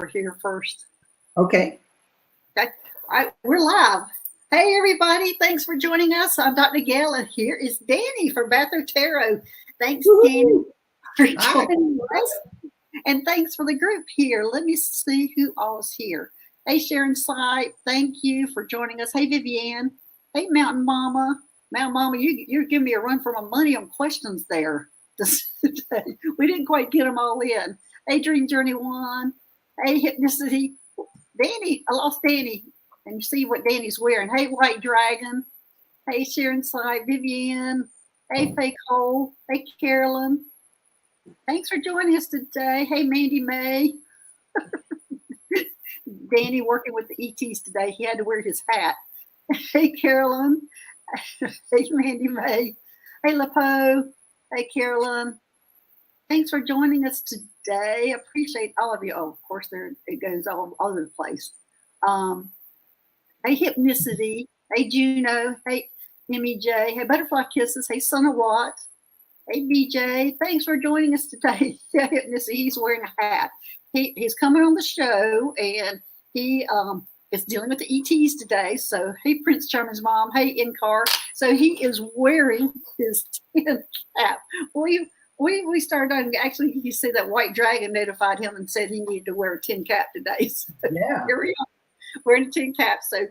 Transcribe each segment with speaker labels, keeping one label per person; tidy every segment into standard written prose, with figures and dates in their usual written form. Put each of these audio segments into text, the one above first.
Speaker 1: here first.
Speaker 2: Okay.
Speaker 1: Okay. All right, we're live. Hey, everybody. Thanks for joining us. I'm Dr. Gail, and here is Danny from Bathrobe Tarot. Thanks, Danny, for joining us. And thanks for the group here. Let me see who all is here. Hey, Sharon Sight. Thank you for joining us. Hey, Vivian. Hey, Mountain Mama. Mountain Mama, you're giving me a run for my money on questions there. We didn't quite get them all in. Hey, Dream Journey 1. Hey, Hypnicity. Danny, I lost Danny. And you see what Danny's wearing. Hey, White Dragon. Hey, Sharon Sight. Vivian. Hey, Fake Hole. Hey, Carolyn. Thanks for joining us today. Hey, Mandy May. Danny working with the ETs today. He had to wear his hat. Hey, Carolyn. Hey, Mandy May. Hey, LaPo. Hey, Carolyn. Thanks for joining us today. Appreciate all of you. Oh, of course, it goes all over the place. Hey, Hypnicity. Hey, Juno. Hey, MEJ. Hey, Butterfly Kisses. Hey, Son of Watt. Hey, BJ. Thanks for joining us today. Yeah, Hypnicity. He's wearing a hat. He's coming on the show, and he is dealing with the ETs today. So, hey, Prince Charming's mom. Hey, in-car. So he is wearing his tin cap. We started on, actually, you see that White Dragon notified him and said he needed to wear a tin cap today. So
Speaker 2: Yeah.
Speaker 1: Here we are, wearing a tin cap. So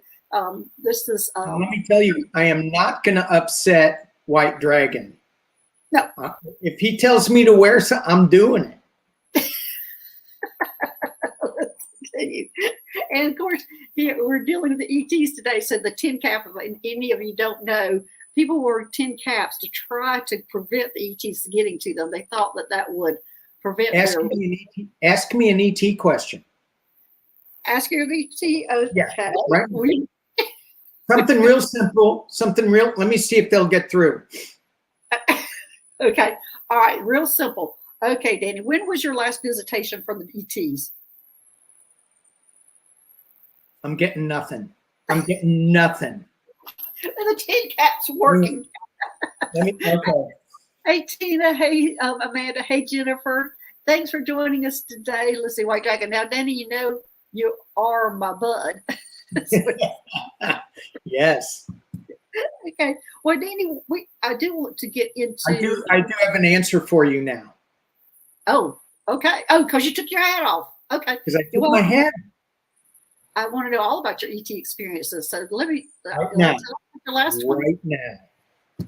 Speaker 1: this is...
Speaker 2: let me tell you, I am not going to upset White Dragon.
Speaker 1: No.
Speaker 2: If he tells me to wear something, I'm doing it.
Speaker 1: And of course, we're dealing with the ETs today. So the tin cap, if any of you don't know, people wore tin caps to try to prevent the ETs getting to them. They thought that would prevent
Speaker 2: Ask me an ET question.
Speaker 1: Ask your ET? Okay.
Speaker 2: Yeah, right. Something real simple. Let me see if they'll get through.
Speaker 1: Okay. All right. Real simple. Okay, Danny. When was your last visitation from the ETs?
Speaker 2: I'm getting nothing. And
Speaker 1: the tin cap's working.
Speaker 2: Okay.
Speaker 1: Hey, Tina. Hey, Amanda. Hey, Jennifer. Thanks for joining us today. Let's see, White Dragon. Now, Danny, you know you are my bud.
Speaker 2: Yes.
Speaker 1: Okay. Well, Danny, I do want to get into...
Speaker 2: I do have an answer for you now.
Speaker 1: Oh, okay. Oh, because you took your hat off. Okay.
Speaker 2: Because I took my hat.
Speaker 1: I want to know all about your ET experiences. So let me...
Speaker 2: Right now.
Speaker 1: The last one.
Speaker 2: Right now.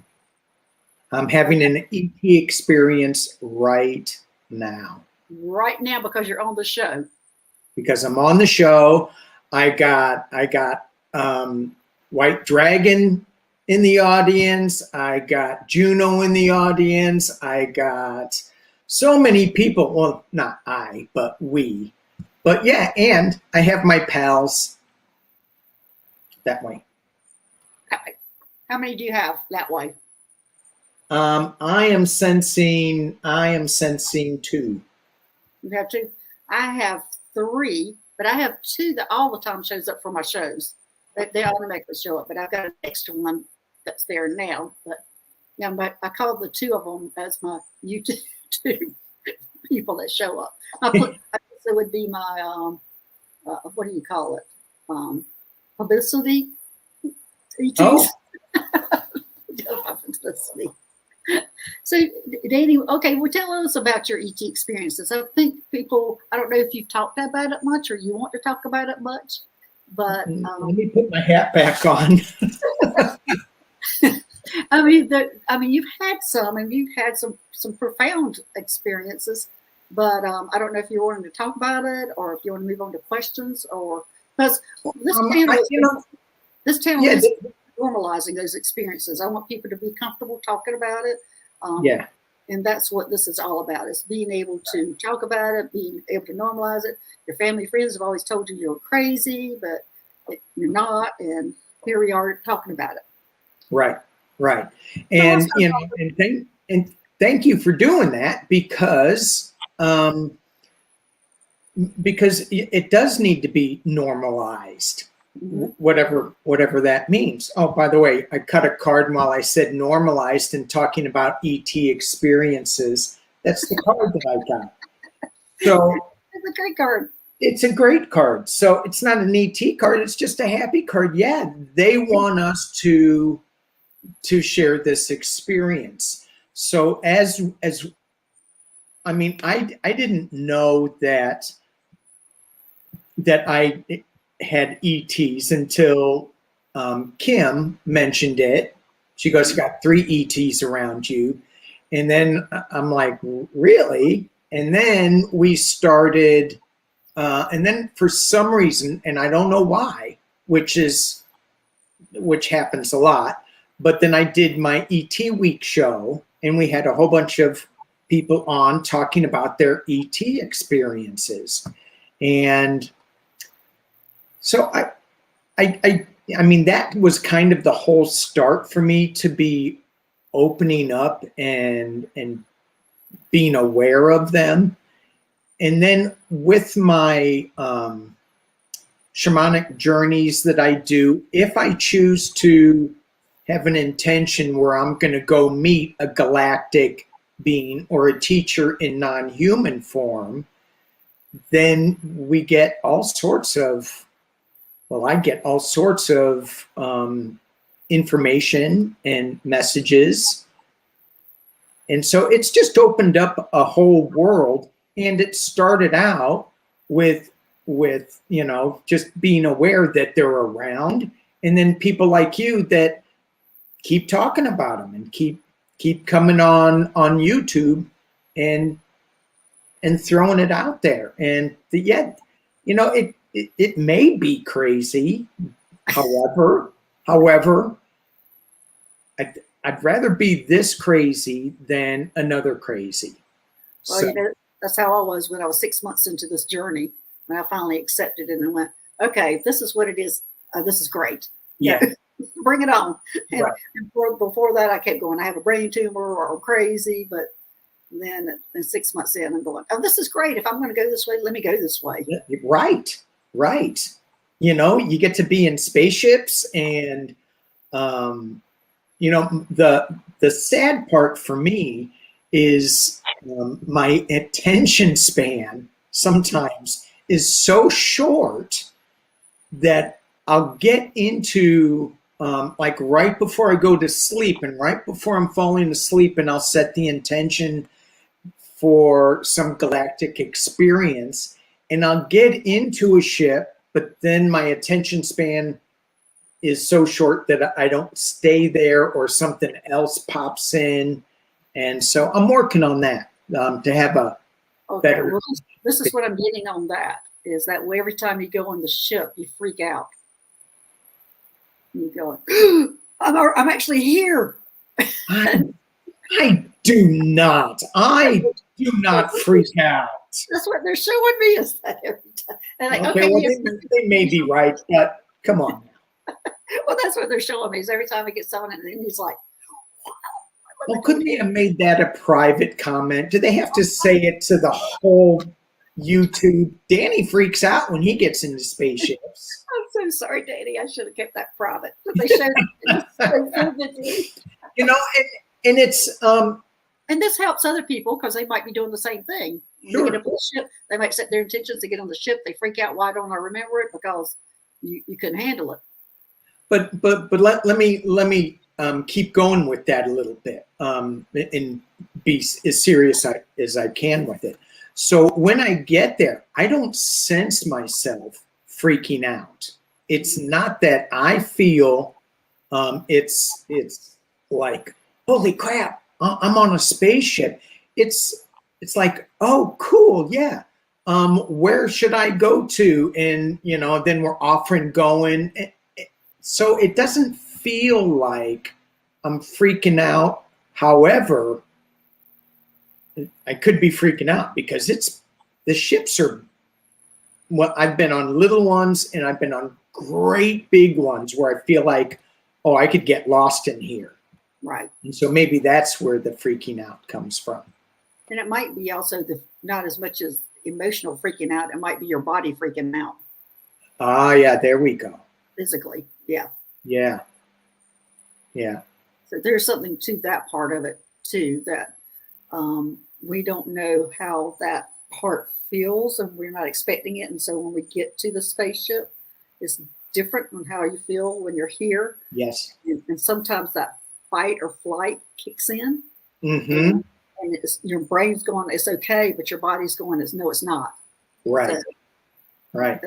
Speaker 2: I'm having an ET experience right now.
Speaker 1: Right now, because you're on the show.
Speaker 2: Because I'm on the show. I got White Dragon in the audience. I got Juno in the audience. I got so many people. Well, not I, but we. But yeah, and I have my pals that way.
Speaker 1: How many do you have that way?
Speaker 2: I am sensing 2.
Speaker 1: You have 2? I have 3, but I have 2 that all the time shows up for my shows. They automatically show up, but I've got an extra one that's there now. But yeah, I call the 2 of them as my YouTube people that show up. I guess it would be my what do you call it? Publicity. ETs.
Speaker 2: Oh.
Speaker 1: Publicity. So, Danny, okay, well, tell us about your ET experiences. I think people, I don't know if you've talked about it much or you want to talk about it much, but...
Speaker 2: let me put my hat back on.
Speaker 1: I mean, you've had some profound experiences, but I don't know if you wanted to talk about it or if you want to move on to questions or... Because this channel is normalizing those experiences. I want people to be comfortable talking about it. And that's what this is all about, is being able to talk about it, being able to normalize it. Your family, friends have always told you you're crazy, but you're not. And here we are talking about it.
Speaker 2: Right. And, and thank you for doing that because it does need to be normalized. Whatever that means. Oh, by the way, I cut a card while I said normalized and talking about ET experiences. That's the card that I got. So
Speaker 1: it's a great card.
Speaker 2: it's a great card. So it's not an ET card. It's just a happy card. Yeah, they want us to share this experience. So as I mean, I didn't know that I had ETs until Kim mentioned it. She goes, "You got 3 ETs around you," and then I'm like, "Really?" And then we started, and then for some reason, and I don't know why, which happens a lot. But then I did my ET Week show, and we had a whole bunch of people on talking about their ET experiences, and so I mean, that was kind of the whole start for me to be opening up and being aware of them. And then with my shamanic journeys that I do, if I choose to have an intention where I'm going to go meet a galactic being or a teacher in non-human form, then we get all sorts of, well, I get all sorts of information and messages. And so it's just opened up a whole world. And it started out with just being aware that they're around, and then people like you that keep talking about them and keep coming on YouTube and throwing it out there. And yet, it may be crazy. However, I'd rather be this crazy than another crazy.
Speaker 1: Well,
Speaker 2: So,
Speaker 1: that's how I was when I was 6 months into this journey. When I finally accepted it and went, okay, this is what it is. This is great.
Speaker 2: yeah.
Speaker 1: Bring it on. And,
Speaker 2: Right.
Speaker 1: and before that, I kept going, I have a brain tumor or I'm crazy. But then 6 months in, I'm going, oh, this is great. If I'm going to go this way, let me go this way.
Speaker 2: Right. You get to be in spaceships, and the sad part for me is my attention span sometimes is so short that I'll get into like right before I go to sleep and right before I'm falling asleep, and I'll set the intention for some galactic experience, and I'll get into a ship, but then my attention span is so short that I don't stay there, or something else pops in. And so I'm working on that to have a better.
Speaker 1: Well, this is what I'm getting on that, is that every time you go on the ship, you freak out. You go, I'm actually here.
Speaker 2: I do not freak out.
Speaker 1: That's what they're showing me, is that every time. And like,
Speaker 2: Okay, well, they may be right, but come on.
Speaker 1: Well, that's what they're showing me, is every time it gets on it, and he's like, wow.
Speaker 2: Well, couldn't they have made that a private comment? Do they have to say it to the whole YouTube? Danny freaks out when he gets into spaceships.
Speaker 1: I'm so sorry, Danny. I should have kept that private. But they showed it.
Speaker 2: And it's
Speaker 1: and this helps other people because they might be doing the same thing.
Speaker 2: Sure.
Speaker 1: They get on the ship, they might set their intentions to get on the ship. They freak out. Why don't I remember it? Because you couldn't handle it.
Speaker 2: But let me keep going with that a little bit and be as serious as I can with it. So when I get there, I don't sense myself freaking out. It's not that I feel it's like, holy crap, I'm on a spaceship. It's like, oh, cool, yeah. Where should I go to? And then we're off and going. So it doesn't feel like I'm freaking out. However, I could be freaking out because the ships are, well, I've been on little ones and I've been on great big ones where I feel like, oh, I could get lost in here.
Speaker 1: Right.
Speaker 2: And so maybe that's where the freaking out comes from.
Speaker 1: And it might be also not as much as emotional freaking out. It might be your body freaking out.
Speaker 2: Ah, yeah, there we go.
Speaker 1: Physically. Yeah.
Speaker 2: Yeah. Yeah.
Speaker 1: So there's something to that part of it too, that we don't know how that heart feels, and we're not expecting it. And so when we get to the spaceship, it's different from how you feel when you're here.
Speaker 2: Yes.
Speaker 1: And sometimes that fight or flight kicks in.
Speaker 2: Mm-hmm.
Speaker 1: And your brain's going, it's okay, but your body's going, no, it's not.
Speaker 2: Right.
Speaker 1: So,
Speaker 2: Right.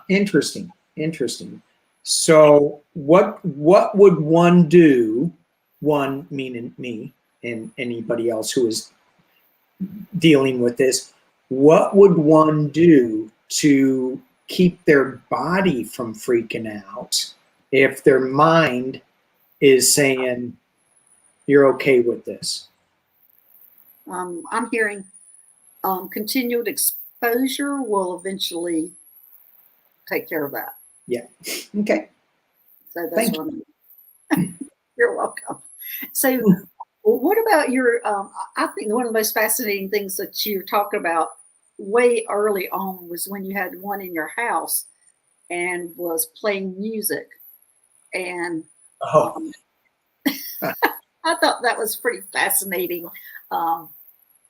Speaker 2: Interesting. Interesting. So what would one do, one meaning me and anybody else who is dealing with this, what would one do to keep their body from freaking out if their mind is saying, you're okay with this?
Speaker 1: I'm hearing continued exposure will eventually take care of that.
Speaker 2: Yeah. Okay.
Speaker 1: So that's
Speaker 2: Thank
Speaker 1: what I mean. You're welcome. So what about your, I think one of the most fascinating things that you're talking about way early on was when you had one in your house and was playing music. And
Speaker 2: Oh.
Speaker 1: I thought that was pretty fascinating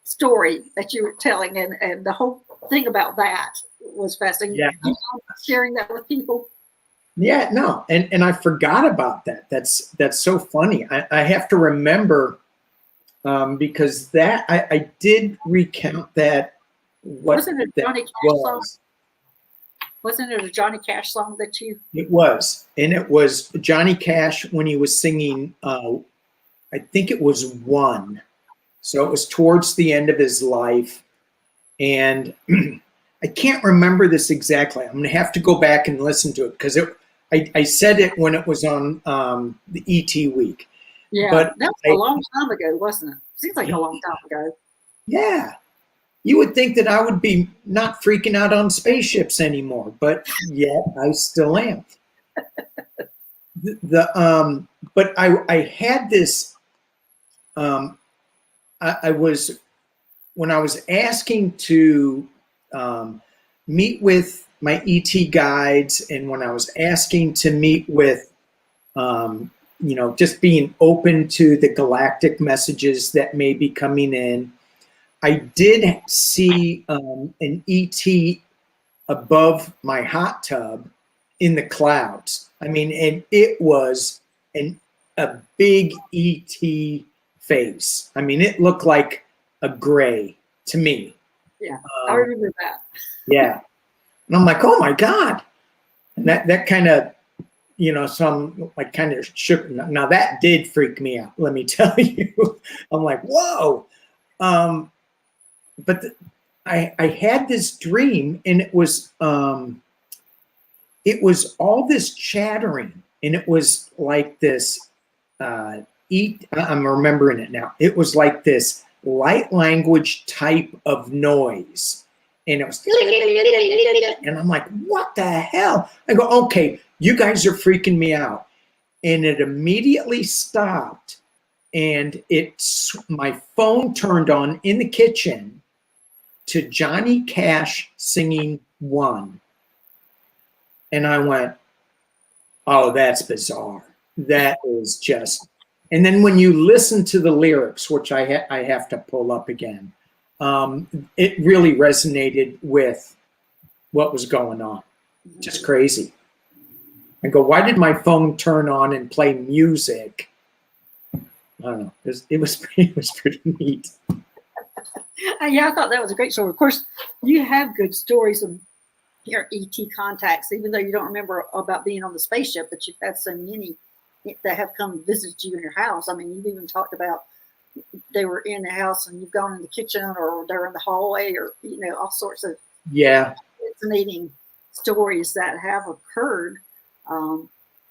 Speaker 1: story that you were telling. And the whole thing about that was fascinating.
Speaker 2: Yeah.
Speaker 1: You sharing that with people?
Speaker 2: Yeah, no. And I forgot about that. That's so funny. I have to remember because that I did recount that. What
Speaker 1: Wasn't it a Johnny Cash song? Wasn't it a Johnny Cash song that you?
Speaker 2: It was, and it was Johnny Cash when he was singing. I think it was One. So it was towards the end of his life, and I can't remember this exactly. I'm going to have to go back and listen to it because I said it when it was on the ET week.
Speaker 1: Yeah,
Speaker 2: but
Speaker 1: that was a long time ago, wasn't it? Seems like a long time ago.
Speaker 2: Yeah. You would think that I would be not freaking out on spaceships anymore, but yet I still am. But I had this. I was when I was asking to meet with my ET guides, and when I was asking to meet with, just being open to the galactic messages that may be coming in. I did see an ET above my hot tub in the clouds. I mean, and it was a big ET face. I mean, it looked like a gray to me.
Speaker 1: Yeah, I remember that.
Speaker 2: Yeah. And I'm like, oh my God. And that kind of, some like kind of shook. Now that did freak me out, let me tell you. I'm like, whoa. But I had this dream, and it was all this chattering, and it was like this. I'm remembering it now. It was like this light language type of noise, and it was, and I'm like, what the hell? I go, okay, you guys are freaking me out, and it immediately stopped, and my phone turned on in the kitchen to Johnny Cash singing One. And I went, oh, that's bizarre. That is just, and then when you listen to the lyrics, which I have to pull up again, it really resonated with what was going on. Just crazy. I go, why did my phone turn on and play music? I don't know. It was pretty neat.
Speaker 1: Yeah, I thought that was a great story. Of course, you have good stories of your ET contacts, even though you don't remember about being on the spaceship, but you've had so many that have come visit you in your house. I mean, you've even talked about they were in the house and you've gone in the kitchen, or they're in the hallway, or all sorts of fascinating stories that have occurred.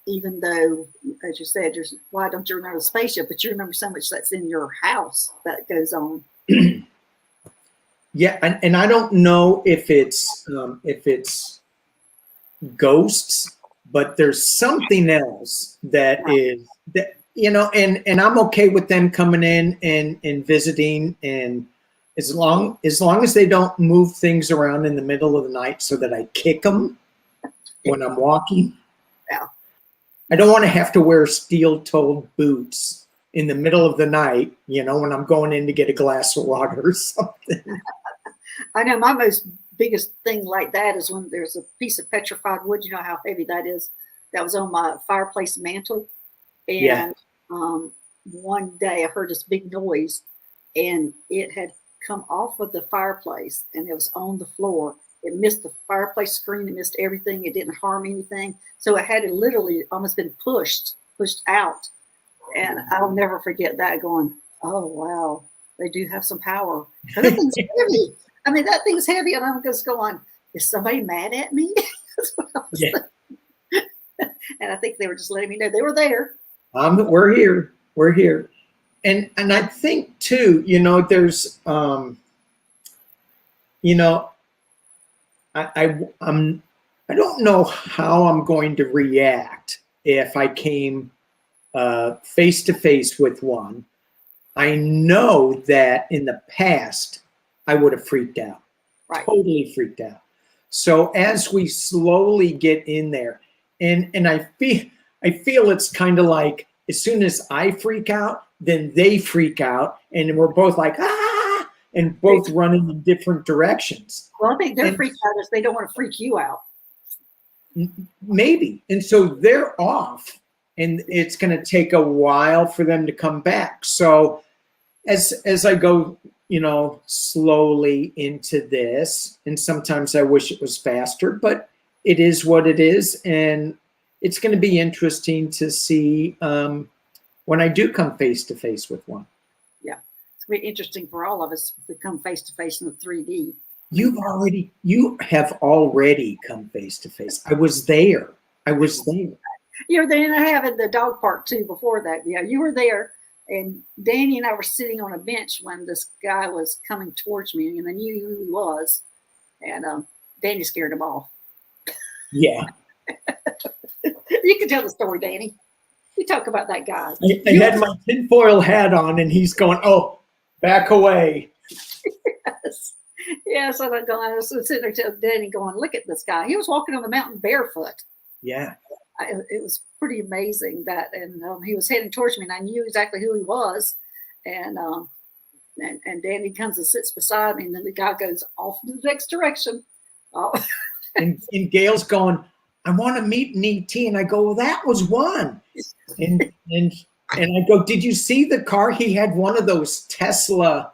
Speaker 1: Even though, as you said, why don't you remember the spaceship, but you remember so much that's in your house that goes on.
Speaker 2: Yeah, and I don't know if it's ghosts, but there's something else that is that and I'm okay with them coming in and visiting, and as long as they don't move things around in the middle of the night so that I kick them when I'm walking.
Speaker 1: Yeah.
Speaker 2: I don't want to have to wear steel-toed boots in the middle of the night, when I'm going in to get a glass of water or something.
Speaker 1: I know my most biggest thing like that is when there's a piece of petrified wood. You know how heavy that is? That was on my fireplace mantle.
Speaker 2: Yeah.
Speaker 1: And one day I heard this big noise and it had come off of the fireplace and it was on the floor. It missed the fireplace screen. It missed everything. It didn't harm anything. So it had literally almost been pushed out. And I'll never forget that going, oh, wow, they do have some power. But that thing's heavy. I mean, that thing's heavy. And I'm just going, is somebody mad at me? That's what I was thinking. And I think they were just letting me know they were there.
Speaker 2: We're here. We're here. And I think too, you know, there's, you know, I don't know how I'm going to react if I came face to face with one. I know that in the past I would have freaked out,
Speaker 1: Right.
Speaker 2: Totally freaked out. So as we slowly get in there, and I feel it's kind of like as soon as I freak out, then they freak out, and we're both like ah, and both running in different directions.
Speaker 1: Well, I think they're freaked out as they don't want to freak you out.
Speaker 2: Maybe. And so they're off, and it's going to take a while for them to come back. So as I go, you know, slowly into this, and sometimes I wish it was faster, but it is what it is. And it's going to be interesting to see when I do come face to face with one.
Speaker 1: Yeah. It's going to be interesting for all of us if we come face to face in the 3D.
Speaker 2: You have already come face to face. I was there. You
Speaker 1: were there, and I have at the dog park too before that. Yeah, you were there. And Danny and I were sitting on a bench when this guy was coming towards me, and I knew who he was. And Danny scared him off.
Speaker 2: Yeah.
Speaker 1: You can tell the story, Danny. You talk about that guy.
Speaker 2: I had my tinfoil hat on, and he's going, "Oh, back away."
Speaker 1: Yes. Yes, I was sitting there telling Danny, going, "Look at this guy. He was walking on the mountain barefoot."
Speaker 2: Yeah.
Speaker 1: It was pretty amazing that, and he was heading towards me, and I knew exactly who he was. And Danny comes and sits beside me, and then the guy goes off in the next direction. Oh.
Speaker 2: and Gail's going, "I want to meet an ET," and I go, "Well, that was one." And I go, "Did you see the car? He had one of those Tesla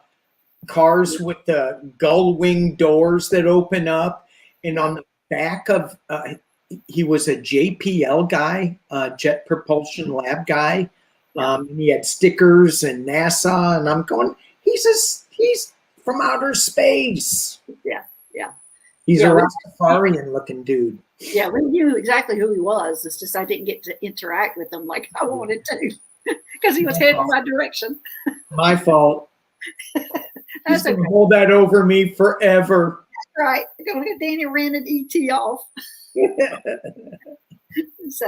Speaker 2: cars with the gull wing doors that open up, and on the back of he was a JPL guy, Jet Propulsion Lab guy. He had stickers and NASA, and I'm going, he's from outer space.
Speaker 1: Yeah.
Speaker 2: He's a Rastafarian looking dude.
Speaker 1: Yeah, we knew exactly who he was. It's just I didn't get to interact with him like I wanted to because he was heading my direction. My
Speaker 2: fault.
Speaker 1: That's okay.
Speaker 2: Hold that over me forever.
Speaker 1: That's right. Go get Danny ran an ET off. So,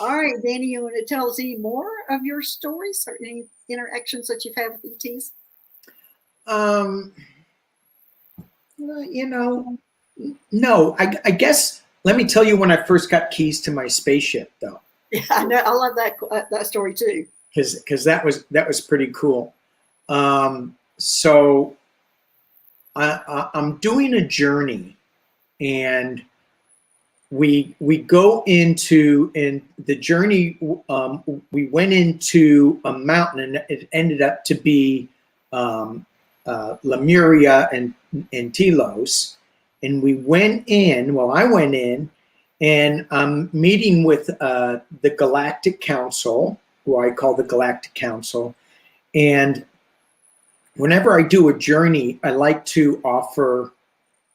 Speaker 1: all right, Danny, you want to tell us any more of your stories or any interactions that you've had with ETs?
Speaker 2: You know, no. I guess let me tell you when I first got keys to my spaceship, though.
Speaker 1: Yeah, I know. I love that story too.
Speaker 2: Because that was pretty cool. So I'm doing a journey, and we go into the journey. We went into a mountain, and it ended up to be Lemuria and Telos. And we went in. Well, I went in, and I'm meeting with the Galactic Council, who I call the Galactic Council. And whenever I do a journey, I like to offer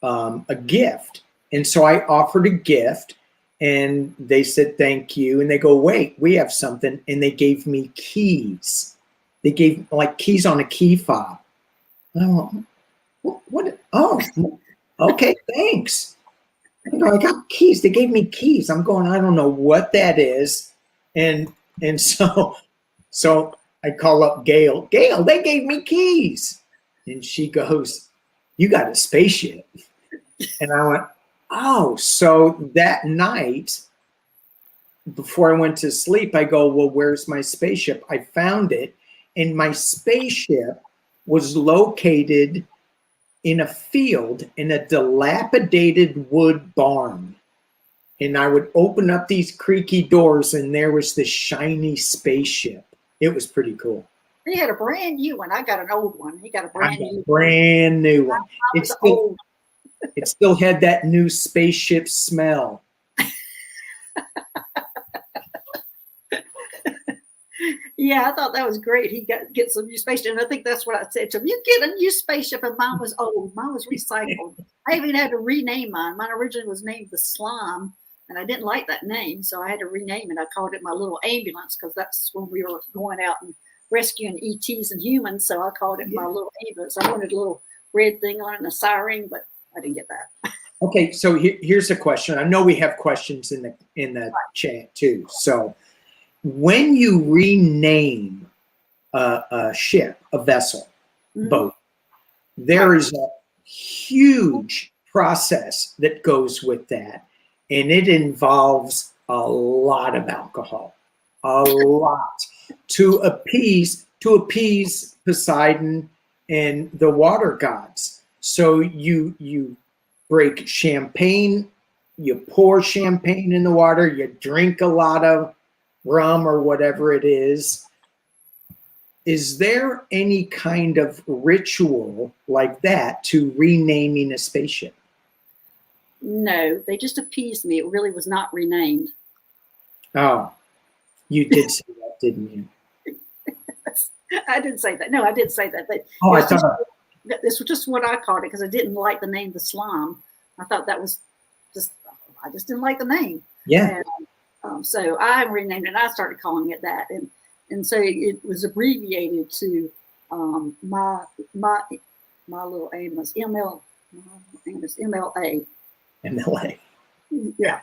Speaker 2: a gift. And so I offered a gift, and they said, "Thank you." And they go, "Wait, we have something." And they gave me keys. They gave like keys on a key fob. Oh, what? Oh, okay, thanks. I got keys. They gave me keys. I'm going, I don't know what that is. And so I call up Gail. Gail, they gave me keys. And she goes, "You got a spaceship." And I went, oh. So that night, before I went to sleep, I go, well, where's my spaceship? I found it. And my spaceship was located in a field in a dilapidated wood barn. And I would open up these creaky doors, and there was this shiny spaceship. It was pretty cool.
Speaker 1: He had a brand new one. I got an old one. He got a
Speaker 2: brand new one. It still had that new spaceship smell.
Speaker 1: Yeah, I thought that was great. He get some new spaceship, and I think that's what I said to him. You get a new spaceship, and mine was old. Mine was recycled. I even had to rename mine. Mine originally was named the Slime, and I didn't like that name, so I had to rename it. I called it my little ambulance because that's when we were going out and rescuing ETs and humans. So I called it my little ambulance. I wanted a little red thing on it and a siren, but I didn't get that.
Speaker 2: Okay, so here's a question. I know we have questions in the chat too. So, when you rename a ship, a vessel, boat, there is a huge process that goes with that, and it involves a lot of alcohol, a lot to appease Poseidon and the water gods. So you break champagne, you pour champagne in the water, you drink a lot of rum or whatever it is. Is there any kind of ritual like that to renaming a spaceship?
Speaker 1: No, they just appeased me. It really was not renamed.
Speaker 2: Oh, you did say that, didn't you?
Speaker 1: I didn't say that. No, I did say that. But
Speaker 2: I thought
Speaker 1: this was just what I called it because I didn't like the name the Slime. I thought that was I just didn't like the name.
Speaker 2: Yeah.
Speaker 1: And, so I renamed it, and I started calling it that. And so it was abbreviated to my little ambulance, MLA.
Speaker 2: MLA.
Speaker 1: Yeah.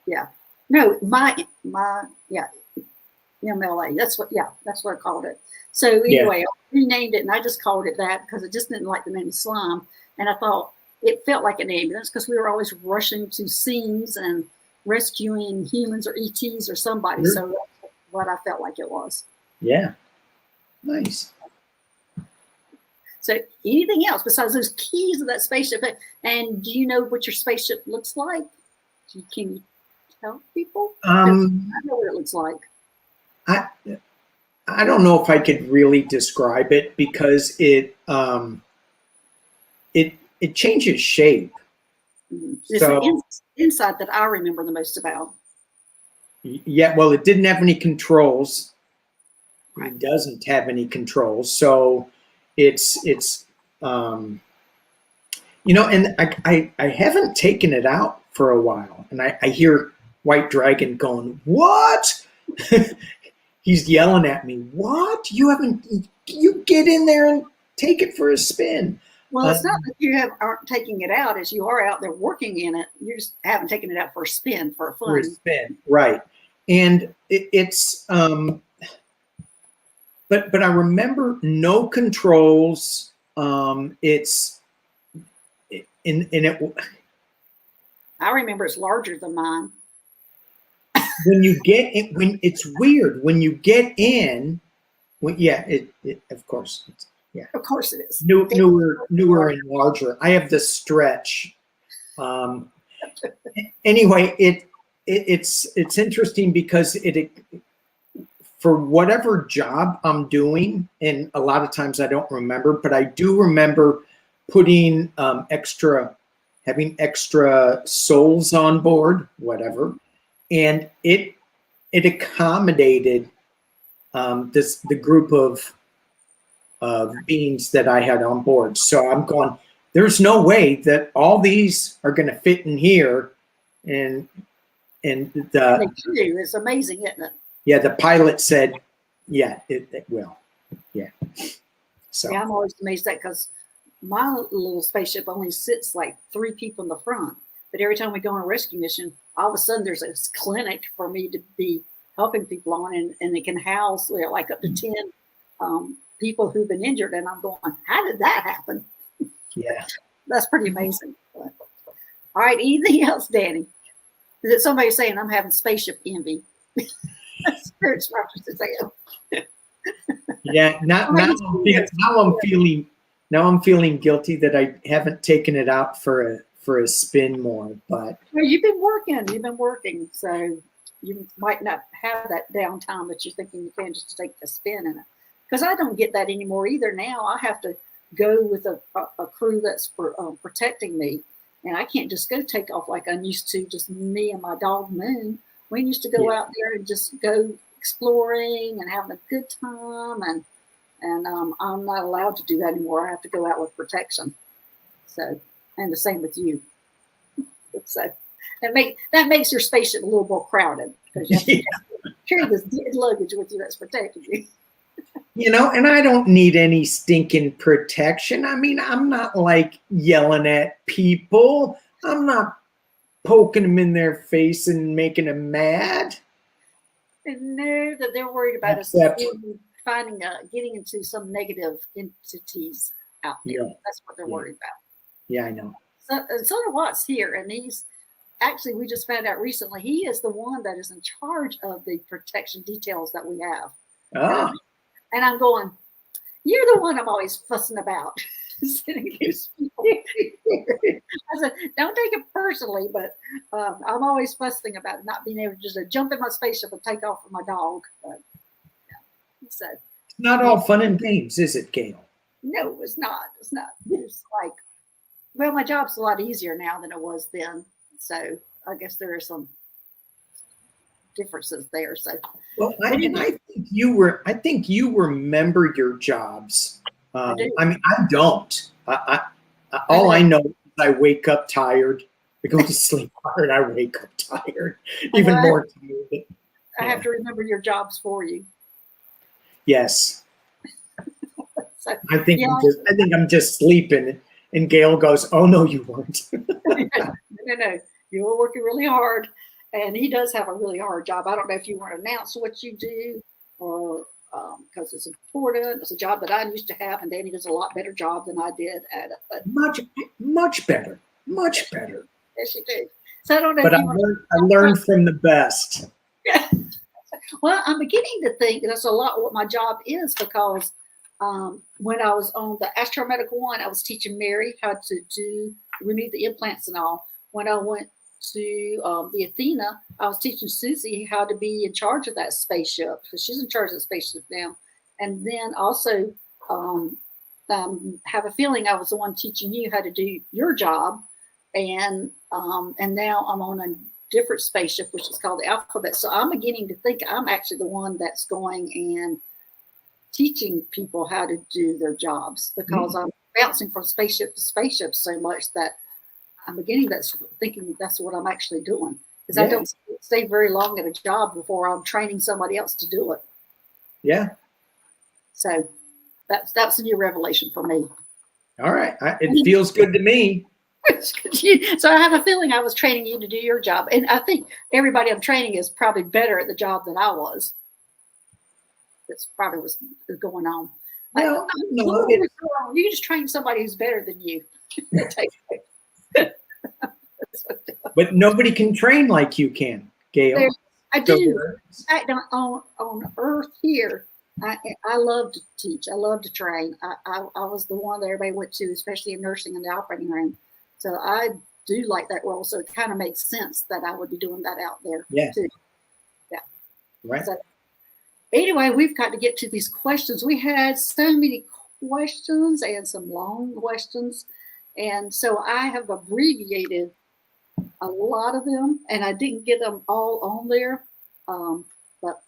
Speaker 1: Yeah. No, my MLA. That's what I called it. So anyway, I renamed it, and I just called it that because I just didn't like the name Slime. And I thought it felt like an ambulance because we were always rushing to scenes and rescuing humans or ETs or somebody. Sure. So that's what I felt like it was.
Speaker 2: Yeah. Nice.
Speaker 1: So anything else besides those keys of that spaceship? And do you know what your spaceship looks like? Can you tell people? I know what it looks like.
Speaker 2: I don't know if I could really describe it because it changes shape.
Speaker 1: It's the inside that I remember the most about.
Speaker 2: Yeah, well, it didn't have any controls. Right. It doesn't have any controls, so it's and I haven't taken it out for a while, and I hear White Dragon going, "What?" He's yelling at me, "What? You get in there and take it for a spin."
Speaker 1: Well, it's not that you aren't taking it out, as you are out there working in it. You just haven't taken it out for a spin, for a fun.
Speaker 2: For a spin, right. And it's, but I remember no controls. I
Speaker 1: remember it's larger than mine.
Speaker 2: When you get in, it's weird. When you get in, of course. Yeah.
Speaker 1: Of course it is.
Speaker 2: Newer and larger. I have the stretch. Anyway, it's interesting because for whatever job I'm doing, and a lot of times I don't remember, but I do remember putting having extra souls on board, whatever, and it accommodated the group of beings that I had on board. So I'm going, there's no way that all these are going to fit in here. And
Speaker 1: it's amazing, isn't it?
Speaker 2: Yeah, the pilot said, yeah, it will. Yeah. So
Speaker 1: yeah, I'm always amazed at because my little spaceship only sits like 3 people in the front. But every time we go on a rescue mission, all of a sudden there's a clinic for me to be helping people on, and it can house like up to 10 people who've been injured. And I'm going, how did that happen?
Speaker 2: Yeah.
Speaker 1: That's pretty amazing. But, all right, anything else, Danny? Is it somebody saying I'm having spaceship envy? Spirit structures to say it.
Speaker 2: Yeah, now I'm feeling now I'm feeling guilty that I haven't taken it out for a spin more. But
Speaker 1: well, you've been working, so you might not have that downtime that you're thinking you can just take a spin in it. Because I don't get that anymore either. Now I have to go with a crew that's protecting me, and I can't just go take off like I'm used to, just me and my dog Moon. We used to go out there and just go exploring and having a good time, and I'm not allowed to do that anymore. I have to go out with protection. So, and the same with you. So that makes your spaceship a little more crowded because you have to carry this dead luggage with you that's protecting you.
Speaker 2: You know, and I don't need any stinking protection. I mean, I'm not like yelling at people. I'm not poking them in their face and making them mad.
Speaker 1: And know that they're worried about us finding getting into some negative entities out there. Yeah. That's what they're worried about.
Speaker 2: Yeah, I know.
Speaker 1: So do Watt's here, and he's actually, we just found out recently, he is the one that is in charge of the protection details that we have.
Speaker 2: Oh.
Speaker 1: And I'm going, you're the one I'm always fussing about. I said, don't take it personally, but I'm always fussing about not being able to just jump in my spaceship and take off with my dog. But, yeah. So,
Speaker 2: it's not all fun and games, is it, Gail?
Speaker 1: No, it's not. It's not. It's like, well, my job's a lot easier now than it was then. So I guess there are some differences there. So,
Speaker 2: well, I think you remember your jobs. I mean, I don't. All I know is I wake up tired. I go to sleep tired. I wake up tired, even more tired.
Speaker 1: I have to remember your jobs for you.
Speaker 2: Yes.
Speaker 1: So,
Speaker 2: I think I'm just sleeping. And Gail goes, "Oh no, you weren't."
Speaker 1: No, you were working really hard, and he does have a really hard job. I don't know if you want to announce what you do, or because it's important. It's a job that I used to have, and Danny does a lot better job than I did at it. But
Speaker 2: much better.
Speaker 1: Yes, you do. So I don't know.
Speaker 2: But I learned from the best.
Speaker 1: Yeah. Well, I'm beginning to think that's a lot what my job is, because when I was on the Astromedical one, I was teaching Mary how to remove the implants and all. When I went to the Athena, I was teaching Susie how to be in charge of that spaceship, because she's in charge of the spaceship now. And then also have a feeling I was the one teaching you how to do your job. And now I'm on a different spaceship, which is called the Alphabet. So I'm beginning to think I'm actually the one that's going and teaching people how to do their jobs, because I'm bouncing from spaceship to spaceship so much that I'm beginning thinking that's what I'm actually doing, because I don't stay very long at a job before I'm training somebody else to do it.
Speaker 2: Yeah.
Speaker 1: So that's a new revelation for me.
Speaker 2: All right. It feels good to me.
Speaker 1: So I have a feeling I was training you to do your job. And I think everybody I'm training is probably better at the job than I was. That's probably what's going on.
Speaker 2: Well, no,
Speaker 1: you can just train somebody who's better than you.
Speaker 2: But nobody can train like you can, Gail.
Speaker 1: I do. On Earth here, I love to teach. I love to train. I was the one that everybody went to, especially in nursing in the operating room. So I do like that role. So it kind of makes sense that I would be doing that out there too. Yeah.
Speaker 2: Right.
Speaker 1: So, anyway, we've got to get to these questions. We had so many questions and some long questions. And so I have abbreviated a lot of them, and I didn't get them all on there. But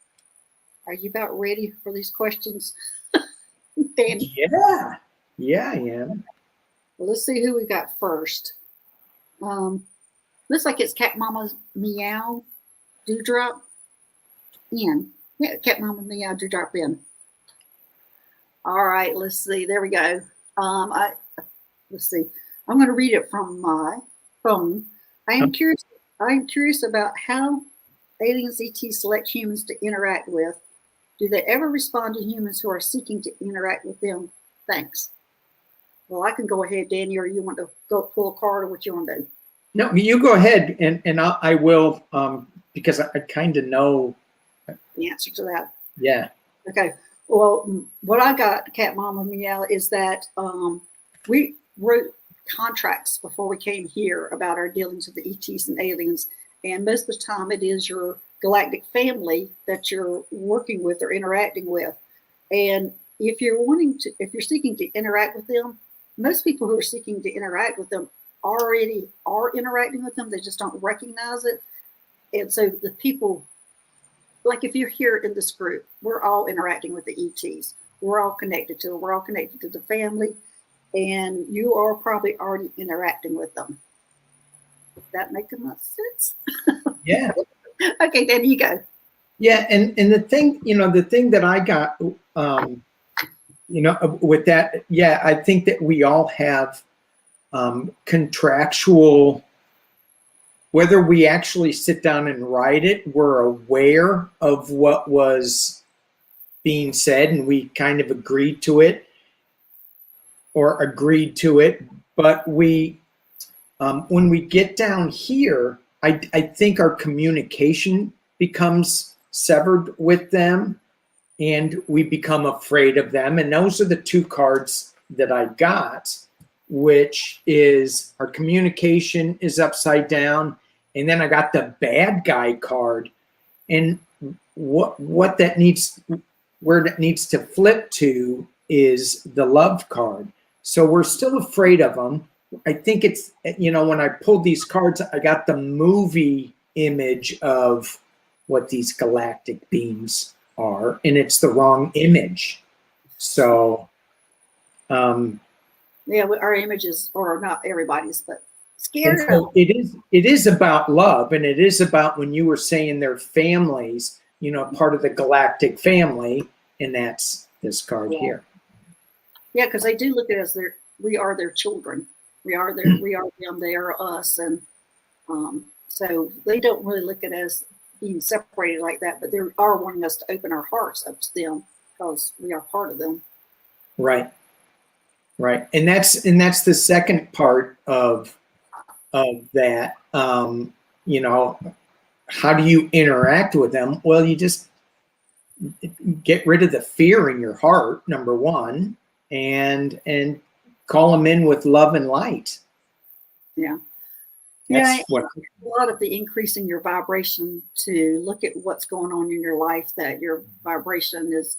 Speaker 1: are you about ready for these questions, Danny?
Speaker 2: Yeah, I am.
Speaker 1: Well, let's see who we got first. Looks like it's Cat Mama's Meow Dewdrop in. Yeah, Cat Mama Meow Dewdrop in. All right, let's see. There we go. Let's see. I'm going to read it from my phone. I am curious about how aliens ET select humans to interact with. Do they ever respond to humans who are seeking to interact with them? Thanks. Well, I can go ahead, Danny, or you want to go pull a card, or what you want to do?
Speaker 2: No, you go ahead, and I will, because I kind of know
Speaker 1: the answer to that.
Speaker 2: Yeah.
Speaker 1: Okay. Well, what I got, Cat Mama Meow, is that we wrote contracts before we came here about our dealings with the ETs and aliens. And most of the time it is your galactic family that you're working with or interacting with. And if you're seeking to interact with them, most people who are seeking to interact with them already are interacting with them. They just don't recognize it. And so the people, like if you're here in this group, we're all interacting with the ETs. We're all connected to them. We're all connected to the family. And you are probably already interacting with them. Is that making much sense?
Speaker 2: Yeah.
Speaker 1: Okay, then you go.
Speaker 2: Yeah, and the thing that I got, with that, yeah, I think that we all have contractual, whether we actually sit down and write it, we're aware of what was being said and we kind of agreed to it. But we, when we get down here, I think our communication becomes severed with them and we become afraid of them. And those are the two cards that I got, which is our communication is upside down. And then I got the bad guy card, and where that needs to flip to is the love card. So we're still afraid of them. I think it's, when I pulled these cards, I got the movie image of what these galactic beings are, and it's the wrong image. So,
Speaker 1: yeah, our images, or not everybody's, but scary.
Speaker 2: So it is about love, and it is about, when you were saying their families, part of the galactic family, and that's this card here.
Speaker 1: Yeah, because they do look at us. We are their children. We are them. They are us, and so they don't really look at us being separated like that. But they are wanting us to open our hearts up to them because we are part of them.
Speaker 2: Right. And that's the second part of that. How do you interact with them? Well, you just get rid of the fear in your heart, number one, and call them in with love and light.
Speaker 1: Yeah.
Speaker 2: That's
Speaker 1: a lot of the increasing your vibration to look at what's going on in your life, that your vibration is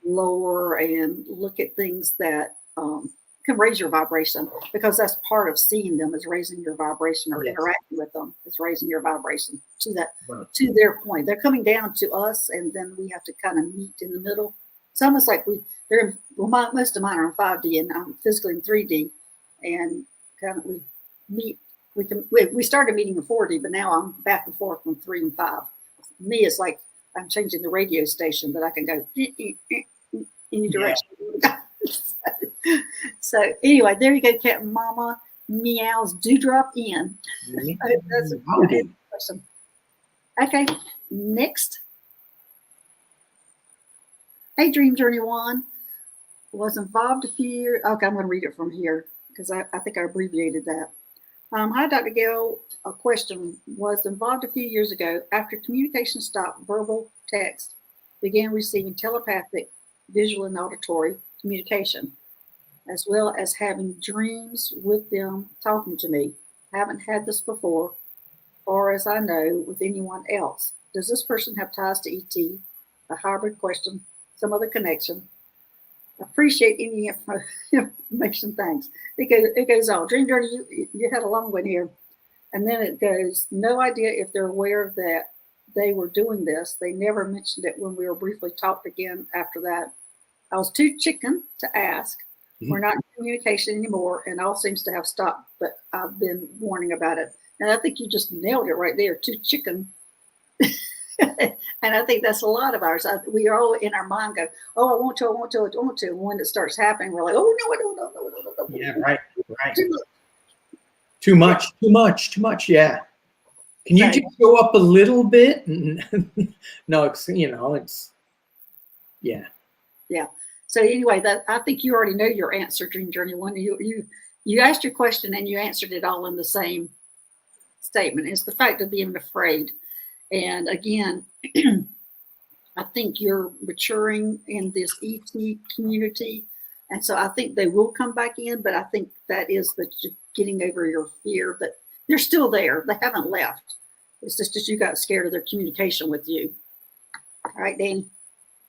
Speaker 1: lower, and look at things that can raise your vibration, because that's part of seeing them, is raising your vibration, or interacting with them is raising your vibration to that, to their point. They're coming down to us, and then we have to kind of meet in the middle. It's almost like most of mine are in 5D, and I'm physically in 3D, and kind of we meet. We started meeting in 4D, but now I'm back and forth from 3 and 5. Me, it's like I'm changing the radio station, but I can go any direction. Yeah. So anyway, there you go, Captain Mama. Meows do drop in. That's a good question. Okay, next. Hey, Dream Journey 1 was involved a few years. Okay, I'm going to read it from here because I think I abbreviated that. Hi, Dr. Gail. A question: was involved a few years ago. After communication stopped, verbal text began receiving telepathic, visual, and auditory communication, as well as having dreams with them talking to me. Haven't had this before, or as I know, with anyone else. Does this person have ties to ET? A hybrid question, some other connection. Appreciate any information. Thanks. It goes on. Dream Journey, you had a long one here. And then it goes, no idea if they're aware that they were doing this. They never mentioned it when we were briefly talked again after that. I was too chicken to ask. We're not in communication anymore, and all seems to have stopped, but I've been warning about it. And I think you just nailed it right there, too chicken. And I think that's a lot of ours. We are all in our mind go, oh, I want to. And when it starts happening, we're like, oh, no.
Speaker 2: Yeah, right. Too much. Yeah. Can you just go up a little bit? No, it's, yeah.
Speaker 1: Yeah. So anyway, I think you already know your answer, Dream Journey 1. You asked your question and you answered it all in the same statement. It's the fact of being afraid. And again, I think you're maturing in this ET community. And so I think they will come back in, but I think that is the getting over your fear that they're still there. They haven't left. It's just that you got scared of their communication with you. All right, Danny.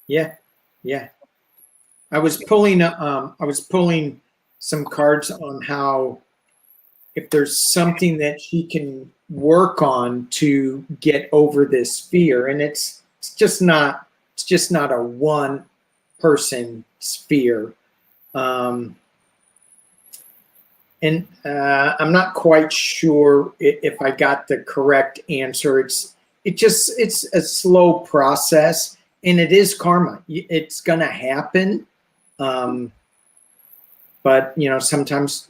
Speaker 2: Yeah. Yeah. I was pulling some cards on how if there's something that she can work on to get over this fear, and it's just not a one person fear. And I'm not quite sure if I got the correct answer. It's a slow process, and it is karma. It's gonna happen. But sometimes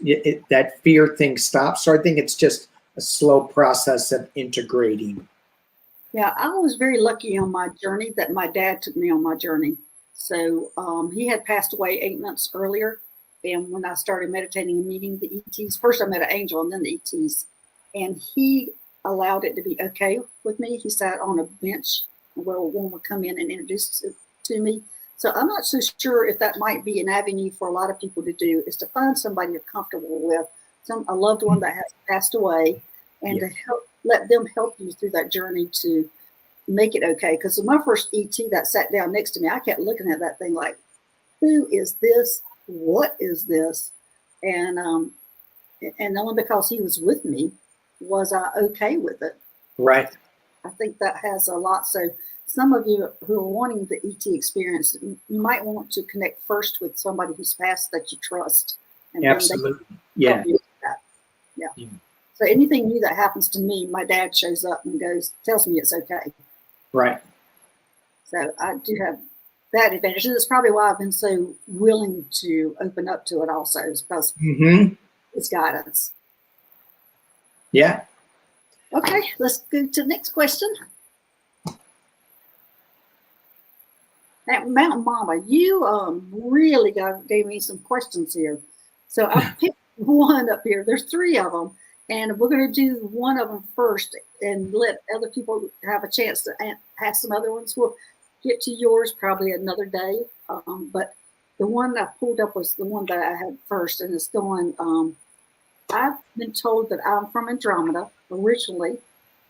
Speaker 2: that fear thing stops. So I think it's just a slow process of integrating.
Speaker 1: Yeah, I was very lucky on my journey that my dad took me on my journey. So he had passed away 8 months earlier. And when I started meditating and meeting the ETs, first I met an angel and then the ETs. And he allowed it to be okay with me. He sat on a bench where a woman would come in and introduce it to me. So I'm not so sure if that might be an avenue for a lot of people to do, is to find somebody you're comfortable with, a loved one that has passed away, and to let them help you through that journey to make it okay. Because my first ET that sat down next to me, I kept looking at that thing like, who is this? What is this? And only because he was with me was I okay with it.
Speaker 2: Right.
Speaker 1: I think that has a lot. So some of you who are wanting the ET experience, you might want to connect first with somebody who's passed that you trust. And
Speaker 2: absolutely. Yeah.
Speaker 1: Yeah. So anything new that happens to me, my dad shows up and tells me it's okay.
Speaker 2: Right.
Speaker 1: So I do have that advantage. And it's probably why I've been so willing to open up to it also, is because it's guidance.
Speaker 2: Yeah.
Speaker 1: Okay, let's go to the next question. At Mountain Mama, you really gave me some questions here. So I picked one up here. There's 3 of them, and we're going to do one of them first and let other people have a chance to ask some other ones. We'll get to yours probably another day. But the one I pulled up was the one that I had first, and it's going, I've been told that I'm from Andromeda originally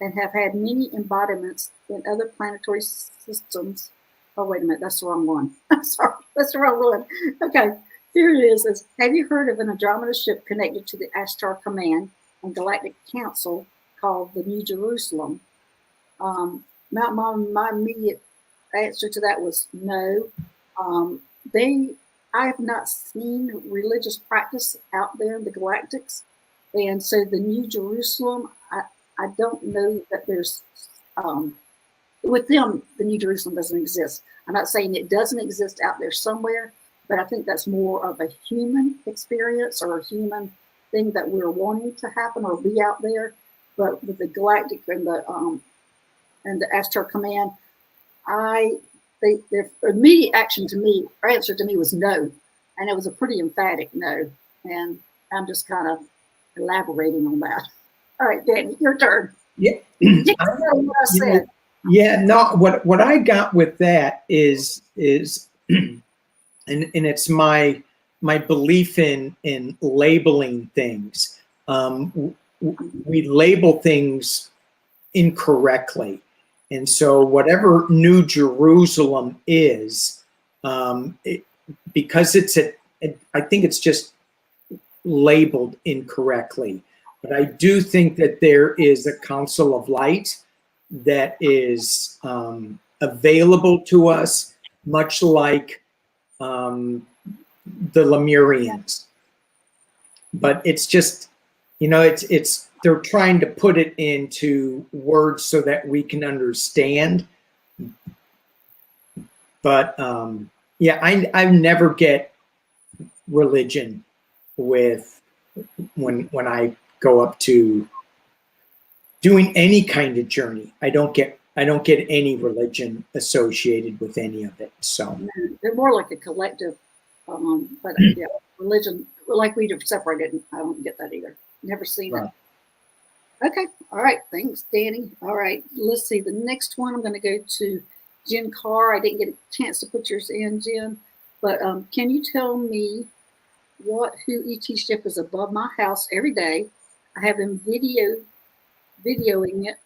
Speaker 1: and have had many embodiments in other planetary systems. Oh, wait a minute, that's the wrong one. I'm sorry, that's the wrong one. Okay, here it is. Have you heard of an Andromeda ship connected to the Ashtar Command and Galactic Council called the New Jerusalem? Mount Mama, my immediate answer to that was no. I have not seen religious practice out there in the galactics. And so the New Jerusalem, I don't know that there's, with them, the New Jerusalem doesn't exist. I'm not saying it doesn't exist out there somewhere, but I think that's more of a human experience or a human thing that we're wanting to happen or be out there. But with the galactic and the Ashtar Command, their immediate answer to me was no. And it was a pretty emphatic no. And I'm just kind of elaborating on that. All right, Danny, your turn.
Speaker 2: Yeah.
Speaker 1: What I said.
Speaker 2: Yeah, no, what I got with that is and it's my belief in labeling things. We label things incorrectly. And so whatever New Jerusalem is, because I think it's just labeled incorrectly. But I do think that there is a Council of Light that is available to us, much like the Lemurians. But it's just, they're trying to put it into words so that we can understand. But I never get religion with when I go up to doing any kind of journey. I don't get any religion associated with any of it. So
Speaker 1: they're more like a collective, but yeah, religion, like we separated. I don't get that either. Never seen it. Okay. All right. Thanks, Danny. All right. Let's see. The next one, I'm going to go to Jen Carr. I didn't get a chance to put yours in, Jen. But can you tell me who ET ship is above my house every day? I have been videoing it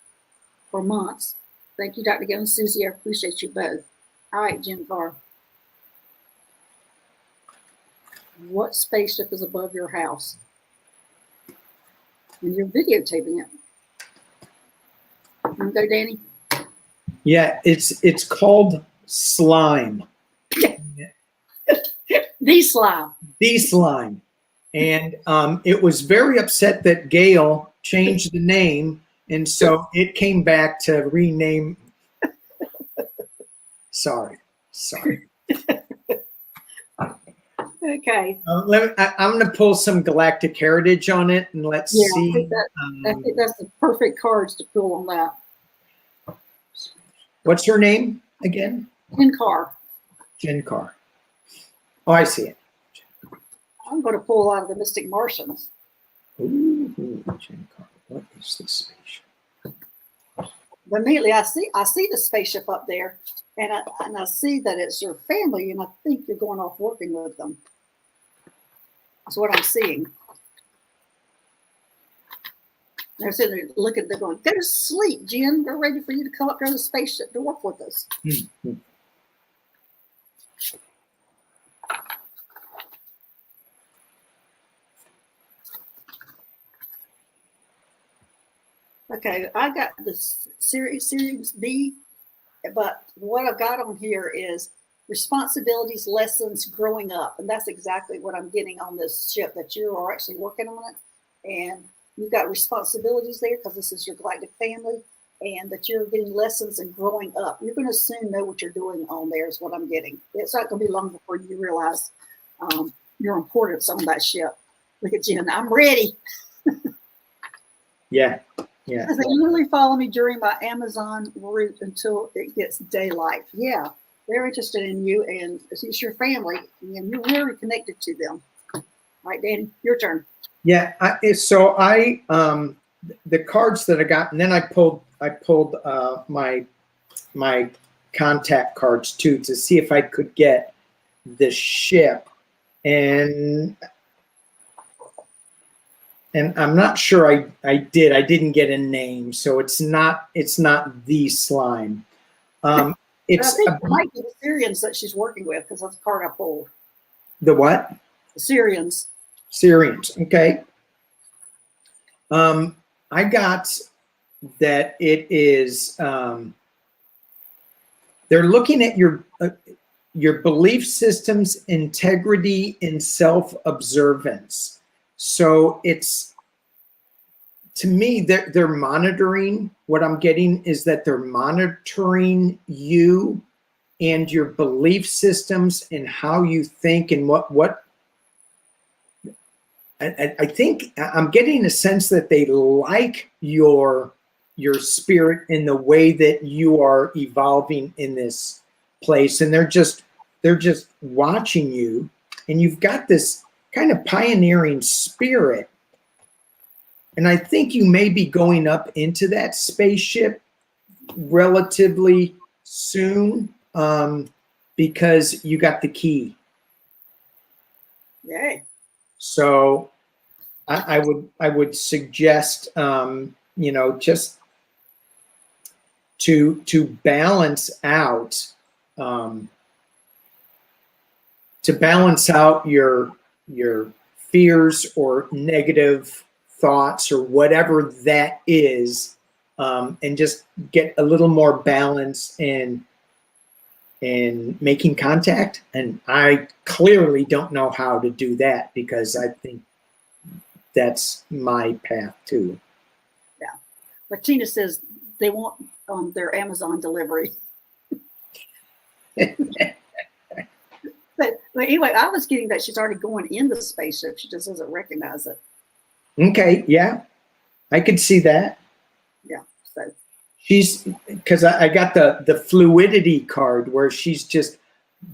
Speaker 1: for months. Thank you, Dr. Gail and Susie. I appreciate you both. All right, Jennifer. What spaceship is above your house? And you're videotaping it. Want to go, Danny?
Speaker 2: Yeah, it's called Slime.
Speaker 1: The slime.
Speaker 2: The Slime. And it was very upset that Gail changed the name, and so it came back to rename. Sorry.
Speaker 1: Okay.
Speaker 2: I'm going to pull some galactic heritage on it, and let's see.
Speaker 1: I think that's the perfect cards to pull on that.
Speaker 2: What's her name again?
Speaker 1: Jen Carr.
Speaker 2: Oh, I see it.
Speaker 1: I'm going to pull out of the Mystic Martians.
Speaker 2: Ooh, Jen Carr. What is this spaceship?
Speaker 1: But immediately I see the spaceship up there, and I see that it's your family, and I think you're going off working with them. That's what I'm seeing. They're sitting there looking, they're going, go to sleep, Jen. We're ready for you to come up here to the spaceship to work with us.
Speaker 2: Mm-hmm.
Speaker 1: Okay, I got the series B, but what I've got on here is responsibilities, lessons, growing up. And that's exactly what I'm getting on this ship, that you are actually working on it. And you've got responsibilities there because this is your galactic family, and that you're getting lessons and growing up. You're going to soon know what you're doing on there is what I'm getting. It's not going to be long before you realize your importance on that ship. Look at Jen, I'm ready.
Speaker 2: Yeah.
Speaker 1: They literally follow me during my Amazon route until it gets daylight. Yeah, they're interested in you, and it's your family, and you're really connected to them. All right, Danny, your turn.
Speaker 2: Yeah. The cards that I got, and then I pulled my contact cards too to see if I could get the ship, and I'm not sure I did. I didn't get a name, so it's not the Slime. It's
Speaker 1: I think it might be the Syrians that she's working with, because that's the card I pulled.
Speaker 2: The what?
Speaker 1: The Syrians.
Speaker 2: Okay. I got that it is. They're looking at your belief system's integrity and self-observance. So it's, to me, they're monitoring. What I'm getting is that they're monitoring you and your belief systems and how you think and what. I think I'm getting a sense that they like your spirit and the way that you are evolving in this place, and they're just watching you, and you've got this kind of pioneering spirit, and I think you may be going up into that spaceship relatively soon, because you got the key.
Speaker 1: Yay.
Speaker 2: So I would suggest, just to balance out your fears or negative thoughts or whatever that is, and just get a little more balance in making contact. And I clearly don't know how to do that, because I think that's my path too.
Speaker 1: Yeah. But Tina says they want their Amazon delivery. But anyway, I was getting that she's already going in the spaceship. She just doesn't recognize it.
Speaker 2: Okay. Yeah. I could see that.
Speaker 1: Yeah. So
Speaker 2: she's, because I got the fluidity card where she's just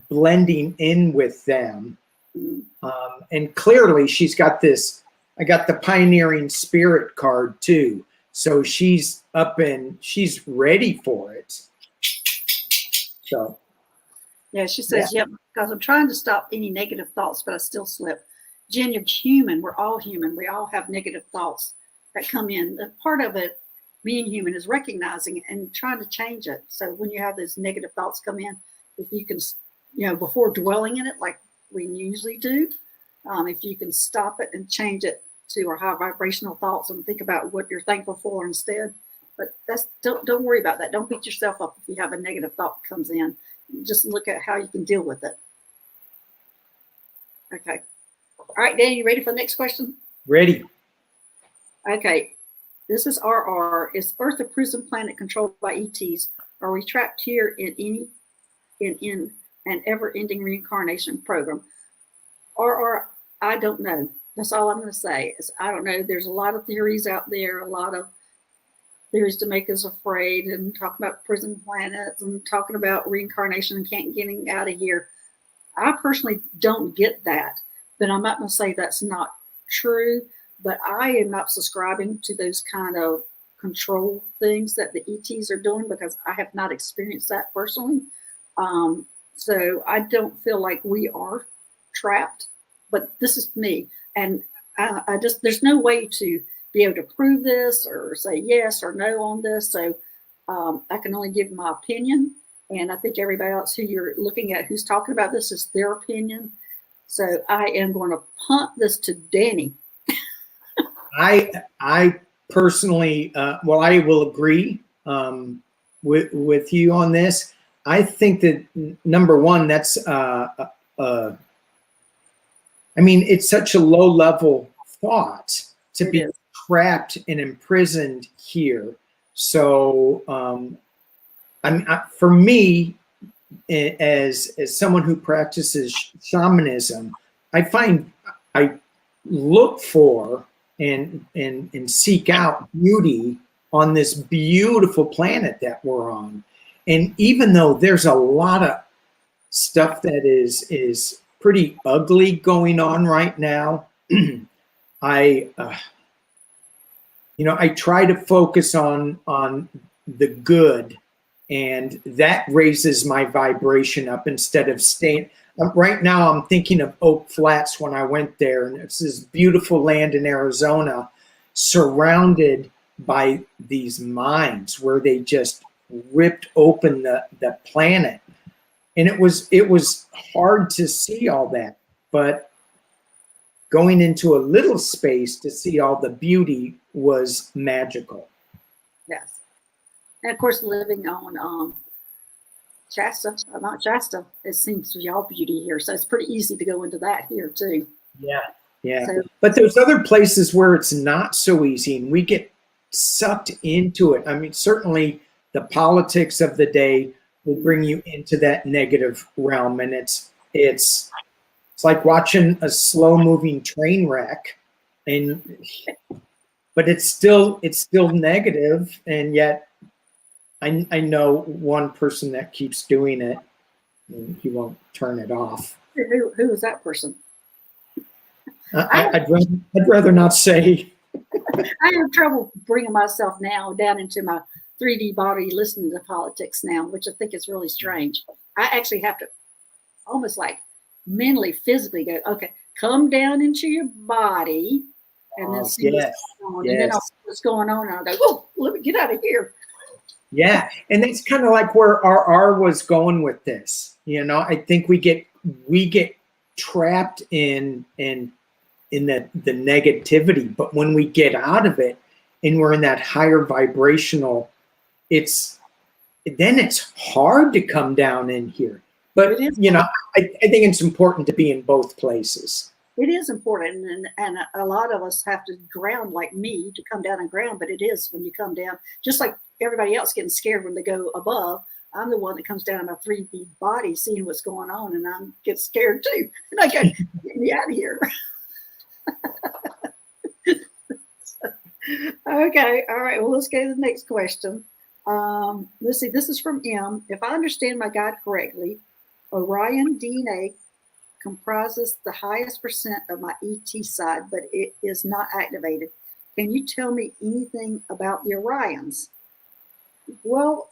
Speaker 2: blending in with them. And clearly she's got this, I got the pioneering spirit card too. So she's up and she's ready for it. So
Speaker 1: Yeah, she says, yep, because I'm trying to stop any negative thoughts, but I still slip. Jen, you're human. We're all human. We all have negative thoughts that come in. The part of it, being human, is recognizing it and trying to change it. So when you have those negative thoughts come in, if you can, before dwelling in it like we usually do, if you can stop it and change it to our high vibrational thoughts and think about what you're thankful for instead. But don't worry about that. Don't beat yourself up if you have a negative thought that comes in. Just look at how you can deal with it. Okay. All right, Dan, you ready for the next question?
Speaker 2: Ready.
Speaker 1: Okay. This is RR. Is Earth a prison planet controlled by ETs? Are we trapped here in an ever-ending reincarnation program? RR, I don't know. That's all I'm going to say is I don't know. There's a lot of theories out there, a lot of theories to make us afraid, and talking about prison planets and talking about reincarnation and can't getting out of here. I personally don't get that, but I'm not going to say that's not true. But I am not subscribing to those kind of control things that the ETs are doing because I have not experienced that personally. So I don't feel like we are trapped, but this is me. And I just, there's no way to be able to prove this or say yes or no on this. So I can only give my opinion. And I think everybody else who you're looking at who's talking about this is their opinion. So I am going to punt this to Danny.
Speaker 2: I personally, well, I will agree with you on this. I think that number one, that's I mean, it's such a low level thought to be trapped and imprisoned here. So, for me, as someone who practices shamanism, I look for and seek out beauty on this beautiful planet that we're on. And even though there's a lot of stuff that is pretty ugly going on right now, I try to focus on the good, and that raises my vibration up instead of staying. Right now, I'm thinking of Oak Flats when I went there, and it's this beautiful land in Arizona surrounded by these mines where they just ripped open the planet. And it was hard to see all that, but going into a little space to see all the beauty was magical.
Speaker 1: Yes. And of course, living on Shasta, not Shasta, it seems to be all beauty here. So it's pretty easy to go into that here too.
Speaker 2: Yeah. Yeah.
Speaker 1: So,
Speaker 2: but there's other places where it's not so easy and we get sucked into it. I mean, certainly the politics of the day will bring you into that negative realm, and it's like watching a slow moving train wreck, but it's still negative, and yet I know one person that keeps doing it and he won't turn it off.
Speaker 1: Who is that person?
Speaker 2: I'd rather not say.
Speaker 1: I have trouble bringing myself now down into my 3D body listening to politics now, which I think is really strange. I actually have to almost like mentally, physically go, okay, come down into your body and then see what's going on. And then I'll see what's going on and I'll go, oh, let me get out of here.
Speaker 2: Yeah, and that's kind of like where RR was going with this. I think we get trapped in the negativity, but when we get out of it and we're in that higher vibrational, it's hard to come down in here. But I think it's important to be in both places.
Speaker 1: It is important, and a lot of us have to ground, like me, to come down and ground. But it is when you come down, just like everybody else getting scared when they go above. I'm the one that comes down in my 3D body, seeing what's going on, and I get scared too. And I go, get me out of here. Okay, all right. Well, let's go to the next question. Let's see. This is from M. If I understand my guide correctly, Orion DNA comprises the highest percent of my ET side, but it is not activated. Can you tell me anything about the Orions? Well,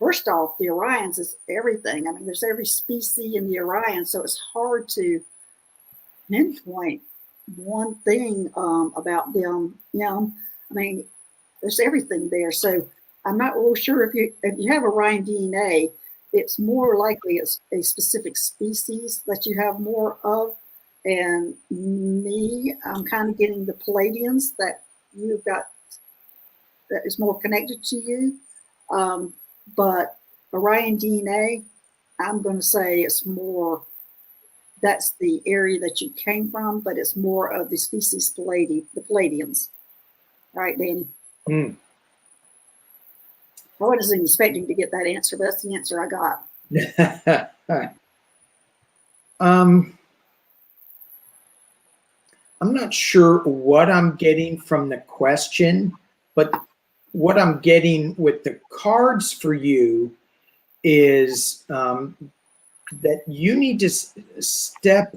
Speaker 1: first off, the Orions is everything. I mean, there's every species in the Orion, so it's hard to pinpoint one thing about them. I mean, there's everything there. So I'm not real sure if you have Orion DNA, it's more likely it's a specific species that you have more of. And me, I'm kind of getting the Palladians that you've got that is more connected to you. But Orion DNA, I'm going to say it's more, that's the area that you came from, but it's more of the species the Palladians. All right, Danny.
Speaker 2: Mm.
Speaker 1: I wasn't expecting to get that answer, but that's the answer I got.
Speaker 2: I'm not sure what I'm getting from the question, but what I'm getting with the cards for you is that you need to step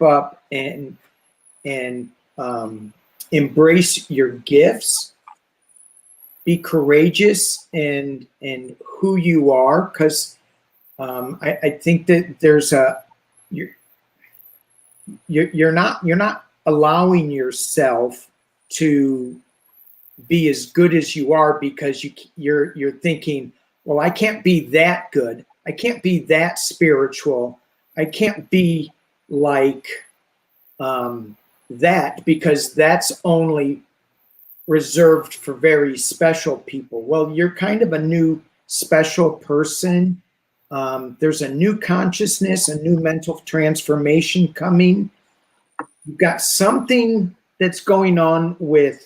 Speaker 2: up and embrace your gifts. Be courageous in who you are, because I think that there's you're not allowing yourself to be as good as you are, because you're thinking, well, I can't be that good, I can't be that spiritual, I can't be like that, because that's only reserved for very special people. Well, you're kind of a new special person. There's a new consciousness, a new mental transformation coming. You've got something that's going on with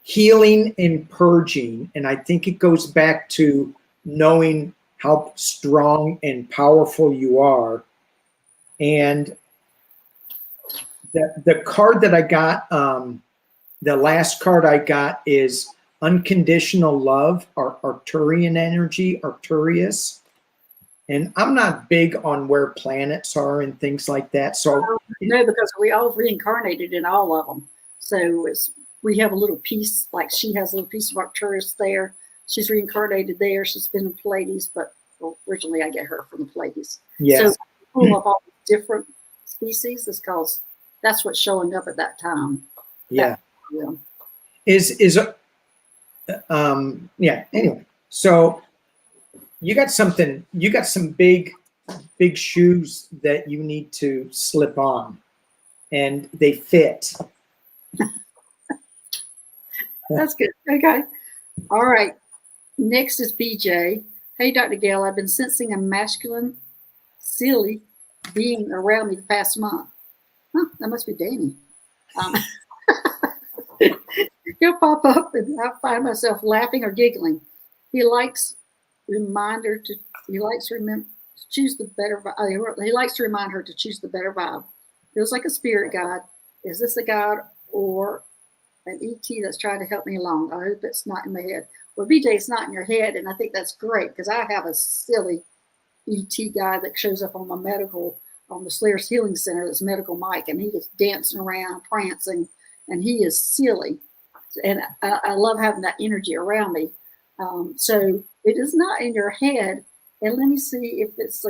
Speaker 2: healing and purging. And I think it goes back to knowing how strong and powerful you are. And the card that I got, the last card I got is Unconditional Love, or Arcturian energy, Arcturus. And I'm not big on where planets are and things like that. So
Speaker 1: no, because we all reincarnated in all of them. So we have a little piece, like she has a little piece of Arcturus there. She's reincarnated there. She's been in Pleiades, but originally I get her from the Pleiades.
Speaker 2: yes.
Speaker 1: So full of all different species is because that's what's showing up at that time.
Speaker 2: Yeah.
Speaker 1: Yeah.
Speaker 2: Yeah. Anyway, so you got some big shoes that you need to slip on, and they fit.
Speaker 1: That's good. Okay. All right. Next is BJ. Hey, Dr. Gail, I've been sensing a masculine, silly being around me the past month. Huh, that must be Danny. He'll pop up and I find myself laughing or giggling. He likes to remind her to choose the better vibe. He likes to remind her to choose the better vibe. Feels like a spirit guide. Is this a guide or an ET that's trying to help me along? I hope it's not in my head. Well, BJ, it's not in your head, and I think that's great, because I have a silly ET guy that shows up on the Slayer's Healing Center, that's Medical Mike, and he is dancing around, prancing, and he is silly. And I love having that energy around me. So it is not in your head. And let me see if it's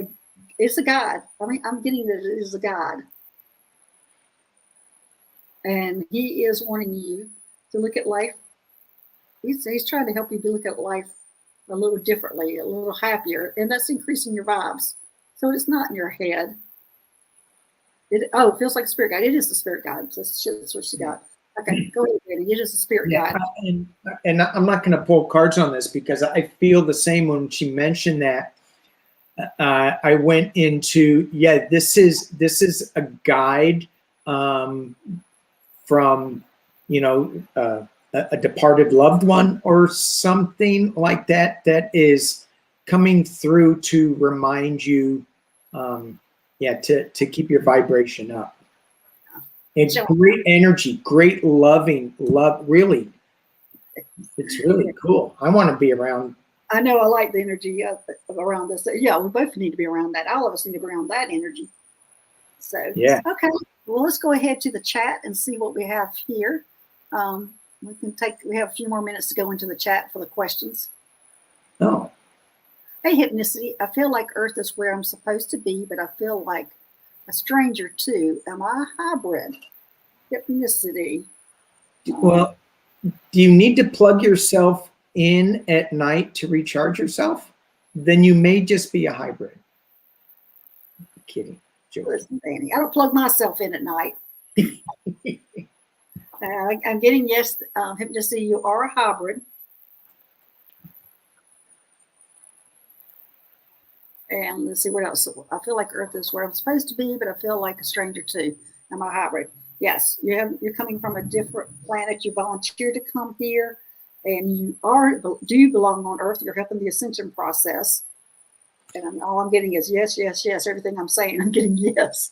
Speaker 1: a guide. I mean, I'm getting that it is a guide. And he is wanting you to look at life. He's trying to help you to look at life a little differently, a little happier. And that's increasing your vibes. So it's not in your head. It feels like a spirit guide. It is a spirit guide. That's what she got. Okay, go ahead, Danny. It is a spirit guide.
Speaker 2: And I'm not going to pull cards on this, because I feel the same when she mentioned that. I went into, this is a guide from, a departed loved one or something like that, that is coming through to remind you, to keep your vibration up. It's great energy, great love, really. It's really cool. I want to be around.
Speaker 1: I know, I like the energy around this. Yeah, we both need to be around that. All of us need to be around that energy. So,
Speaker 2: yeah.
Speaker 1: Okay. Well, let's go ahead to the chat and see what we have here. we have a few more minutes to go into the chat for the questions.
Speaker 2: Oh.
Speaker 1: Hey, Hypnicity, I feel like Earth is where I'm supposed to be, but I feel like a stranger too. Am I a hybrid? Hypnicity.
Speaker 2: Well, do you need to plug yourself in at night to recharge yourself? Then you may just be a hybrid. Kidding.
Speaker 1: Listen, Danny, I don't plug myself in at night. I'm getting yes, Hypnicity, you are a hybrid. And let's see what else. I feel like Earth is where I'm supposed to be, but I feel like a stranger too. Am I a hybrid? Yes, you're coming from a different planet. You volunteered to come here, and do belong on Earth. You're helping the ascension process. And all I'm getting is yes, yes, yes. Everything I'm saying, I'm getting yes.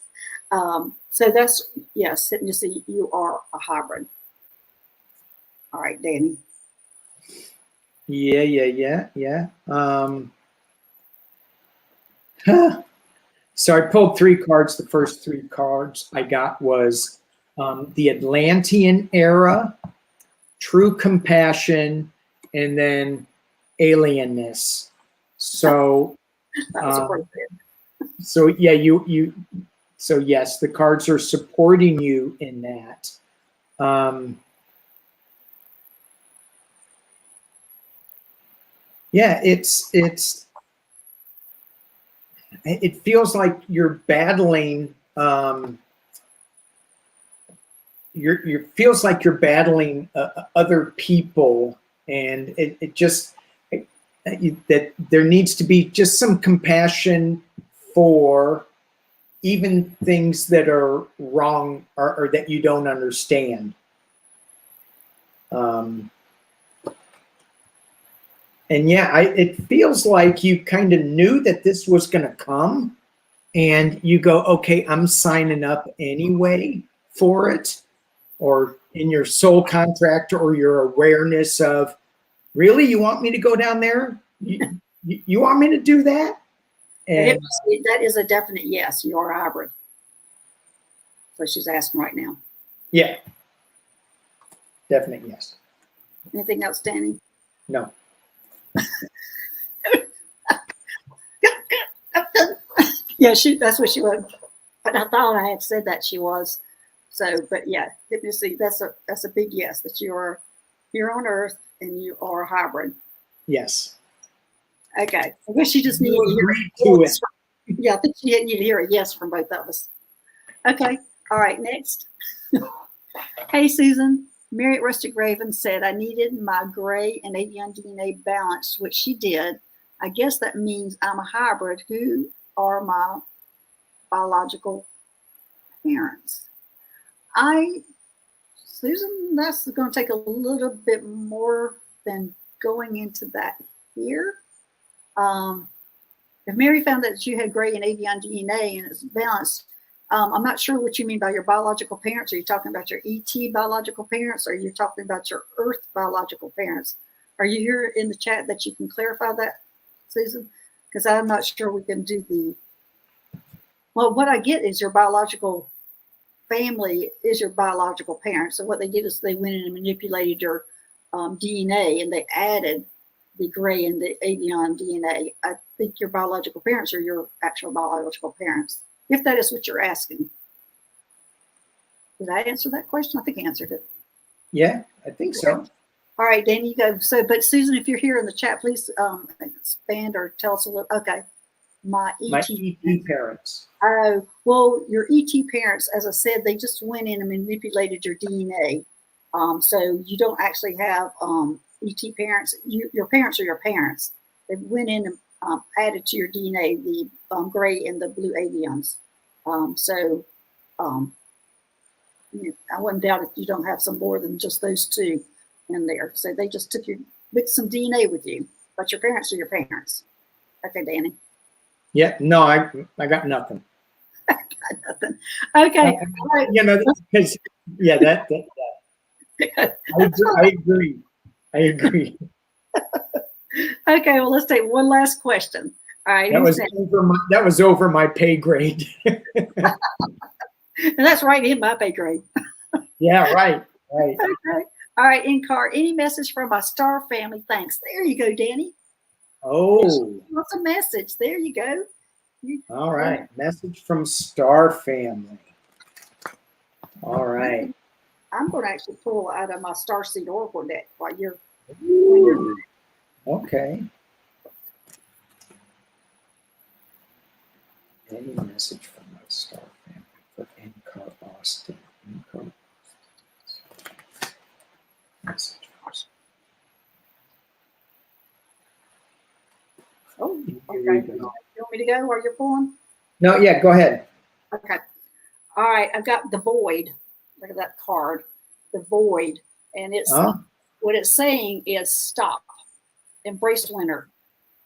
Speaker 1: So that's yes. You see, you are a hybrid. All right, Danny.
Speaker 2: Yeah. So I pulled 3 cards. The first 3 cards I got was the Atlantean era, true compassion, and then alienness. So, so yeah, so yes, the cards are supporting you in that. Yeah, it feels like you're battling. Feels like you're battling other people, and it just that there needs to be just some compassion for even things that are wrong or that you don't understand. And yeah, it feels like you kind of knew that this was going to come, and you go, okay, I'm signing up anyway for it, or in your soul contract or your awareness of, really, you want me to go down there? You want me to do that? And
Speaker 1: that is a definite yes. You are a hybrid. So she's asking right now.
Speaker 2: Yeah, definite yes.
Speaker 1: Anything else, Danny?
Speaker 2: No.
Speaker 1: Yeah, that's what she was. But I thought I had said that she was. So, but yeah, see, that's a big yes, that you are here on Earth and you are a hybrid.
Speaker 2: Yes.
Speaker 1: Okay. I guess she just needed to hear it. Yeah, I think she didn't need to hear a yes from both of us. Okay. All right. Next. Hey, Susan. Marriott Rustic Raven said, I needed my gray and avian DNA balanced, which she did. I guess that means I'm a hybrid. Who are my biological parents? Susan, that's going to take a little bit more than going into that here. If Mary found that you had gray and avian DNA and it's balanced, I'm not sure what you mean by your biological parents. Are you talking about your ET biological parents, or are you talking about your Earth biological parents? Are you here in the chat that you can clarify that, Susan? Because I'm not sure we can do well, what I get is your biological family is your biological parents. So what they did is they went in and manipulated your DNA, and they added the gray and the avian DNA. I think your biological parents are your actual biological parents, if that is what you're asking. Did I answer that question? I think I answered it.
Speaker 2: Yeah, I think so.
Speaker 1: All right, Danny, you go. So, but Susan, if you're here in the chat, please expand or tell us a little. Okay. My ET
Speaker 2: parents.
Speaker 1: Oh, well, your ET parents, as I said, they just went in and manipulated your DNA. So you don't actually have ET parents. Your parents are your parents. They went in and added to your DNA the gray and the blue avians. I wouldn't doubt if you don't have some more than just those 2 in there. So they just mixed some DNA with you, but your parents are your parents. Okay, Danny.
Speaker 2: Yeah, no, I got nothing.
Speaker 1: I got nothing. Okay. Right.
Speaker 2: You know, because yeah, that I agree.
Speaker 1: Okay, well, let's take one last question. All right.
Speaker 2: That was over my pay grade.
Speaker 1: And that's right in my pay grade.
Speaker 2: Yeah, right.
Speaker 1: Okay. All right, in card, any message from my star family? Thanks. There you go, Danny.
Speaker 2: Oh,
Speaker 1: What's a message? There you go.
Speaker 2: all right. Message from Star Family. All right.
Speaker 1: I'm going to actually pull out of my Starseed Oracle deck while you're.
Speaker 2: Ooh, okay. Any message from my Star Family for N-Car Austin? N-Car message.
Speaker 1: Oh, okay. You want me to go while you're pulling?
Speaker 2: No, yeah, go ahead.
Speaker 1: Okay. All right. I've got the Void. Look at that card. The Void. And it's what it's saying is stop. Embrace winter.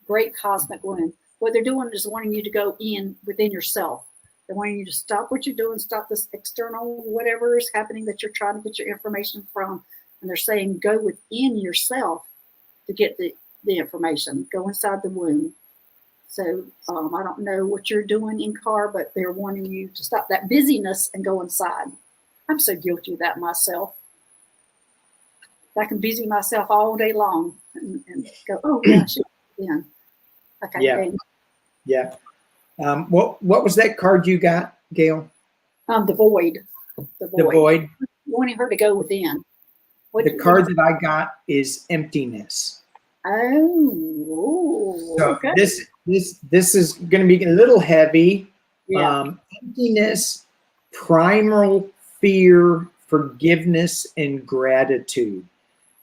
Speaker 1: Great cosmic wound. What they're doing is wanting you to go in within yourself. They're wanting you to stop what you're doing, stop this external whatever is happening that you're trying to get your information from. And they're saying go within yourself to get the information. Go inside the womb. So I don't know what you're doing in car, but they're wanting you to stop that busyness and go inside. I'm so guilty of that myself. I can busy myself all day long and go, oh yeah, I should be in. Okay.
Speaker 2: Yeah. Yeah. What was that card you got, Gail?
Speaker 1: The Void. The
Speaker 2: Void.
Speaker 1: Wanting her to go within.
Speaker 2: The card that I got is emptiness.
Speaker 1: Oh,
Speaker 2: so
Speaker 1: okay.
Speaker 2: This is going to be a little heavy.
Speaker 1: Yeah.
Speaker 2: Emptiness, primal fear, forgiveness, and gratitude.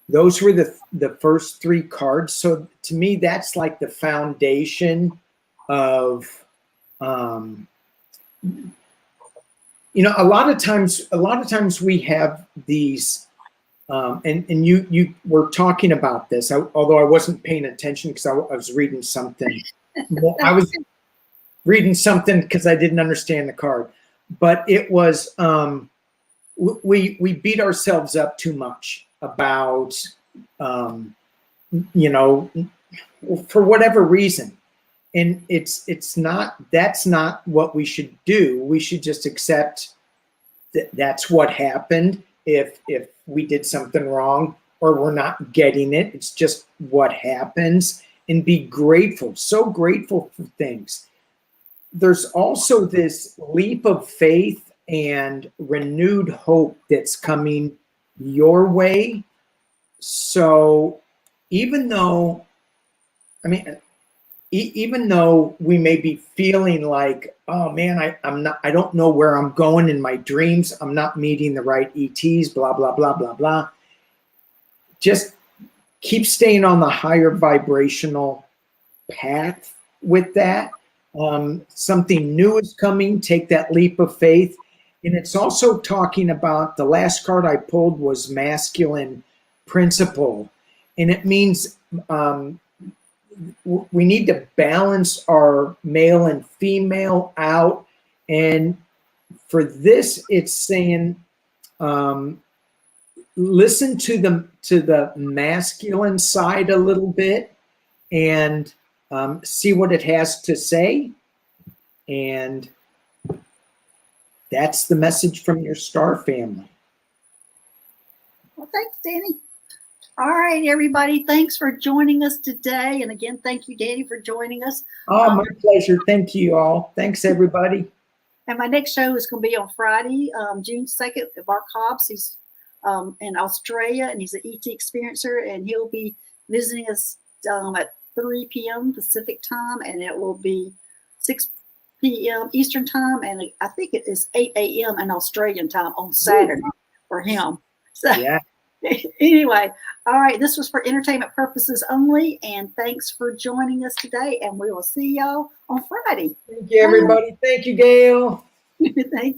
Speaker 2: Those were the first three cards. So to me, that's like the foundation of, a lot of times we have these. And you were talking about this, although I wasn't paying attention because I was reading something. Well, I was reading something because I didn't understand the card, but it was we beat ourselves up too much about for whatever reason, and that's not what we should do. We should just accept that that's what happened. If we did something wrong or we're not getting it, it's just what happens, and be grateful. So grateful for things. There's also this leap of faith and renewed hope that's coming your way. So even though we may be feeling like, oh man, I don't know where I'm going in my dreams. I'm not meeting the right ETs, blah, blah, blah, blah, blah. Just keep staying on the higher vibrational path with that. Something new is coming. Take that leap of faith. And it's also talking about, the last card I pulled was masculine principle. And it means, we need to balance our male and female out. And for this, it's saying, listen to the masculine side a little bit and see what it has to say. And that's the message from your star family.
Speaker 1: Well, thanks, Danny. All right, everybody. Thanks for joining us today. And again, thank you, Danny, for joining us.
Speaker 2: Oh, my pleasure. Thank you all. Thanks, everybody.
Speaker 1: And my next show is going to be on Friday, June 2nd. Mark Hobbs, he's in Australia, and he's an ET experiencer, and he'll be visiting us at 3 p.m. Pacific time, and it will be 6 p.m. Eastern time, and I think it is 8 a.m. in Australian time on Saturday for him. So, yeah. Anyway, all right, this was for entertainment purposes only, and thanks for joining us today, and we will see y'all on Friday.
Speaker 2: Thank you, everybody. Thank you, Gail.
Speaker 1: Thank you.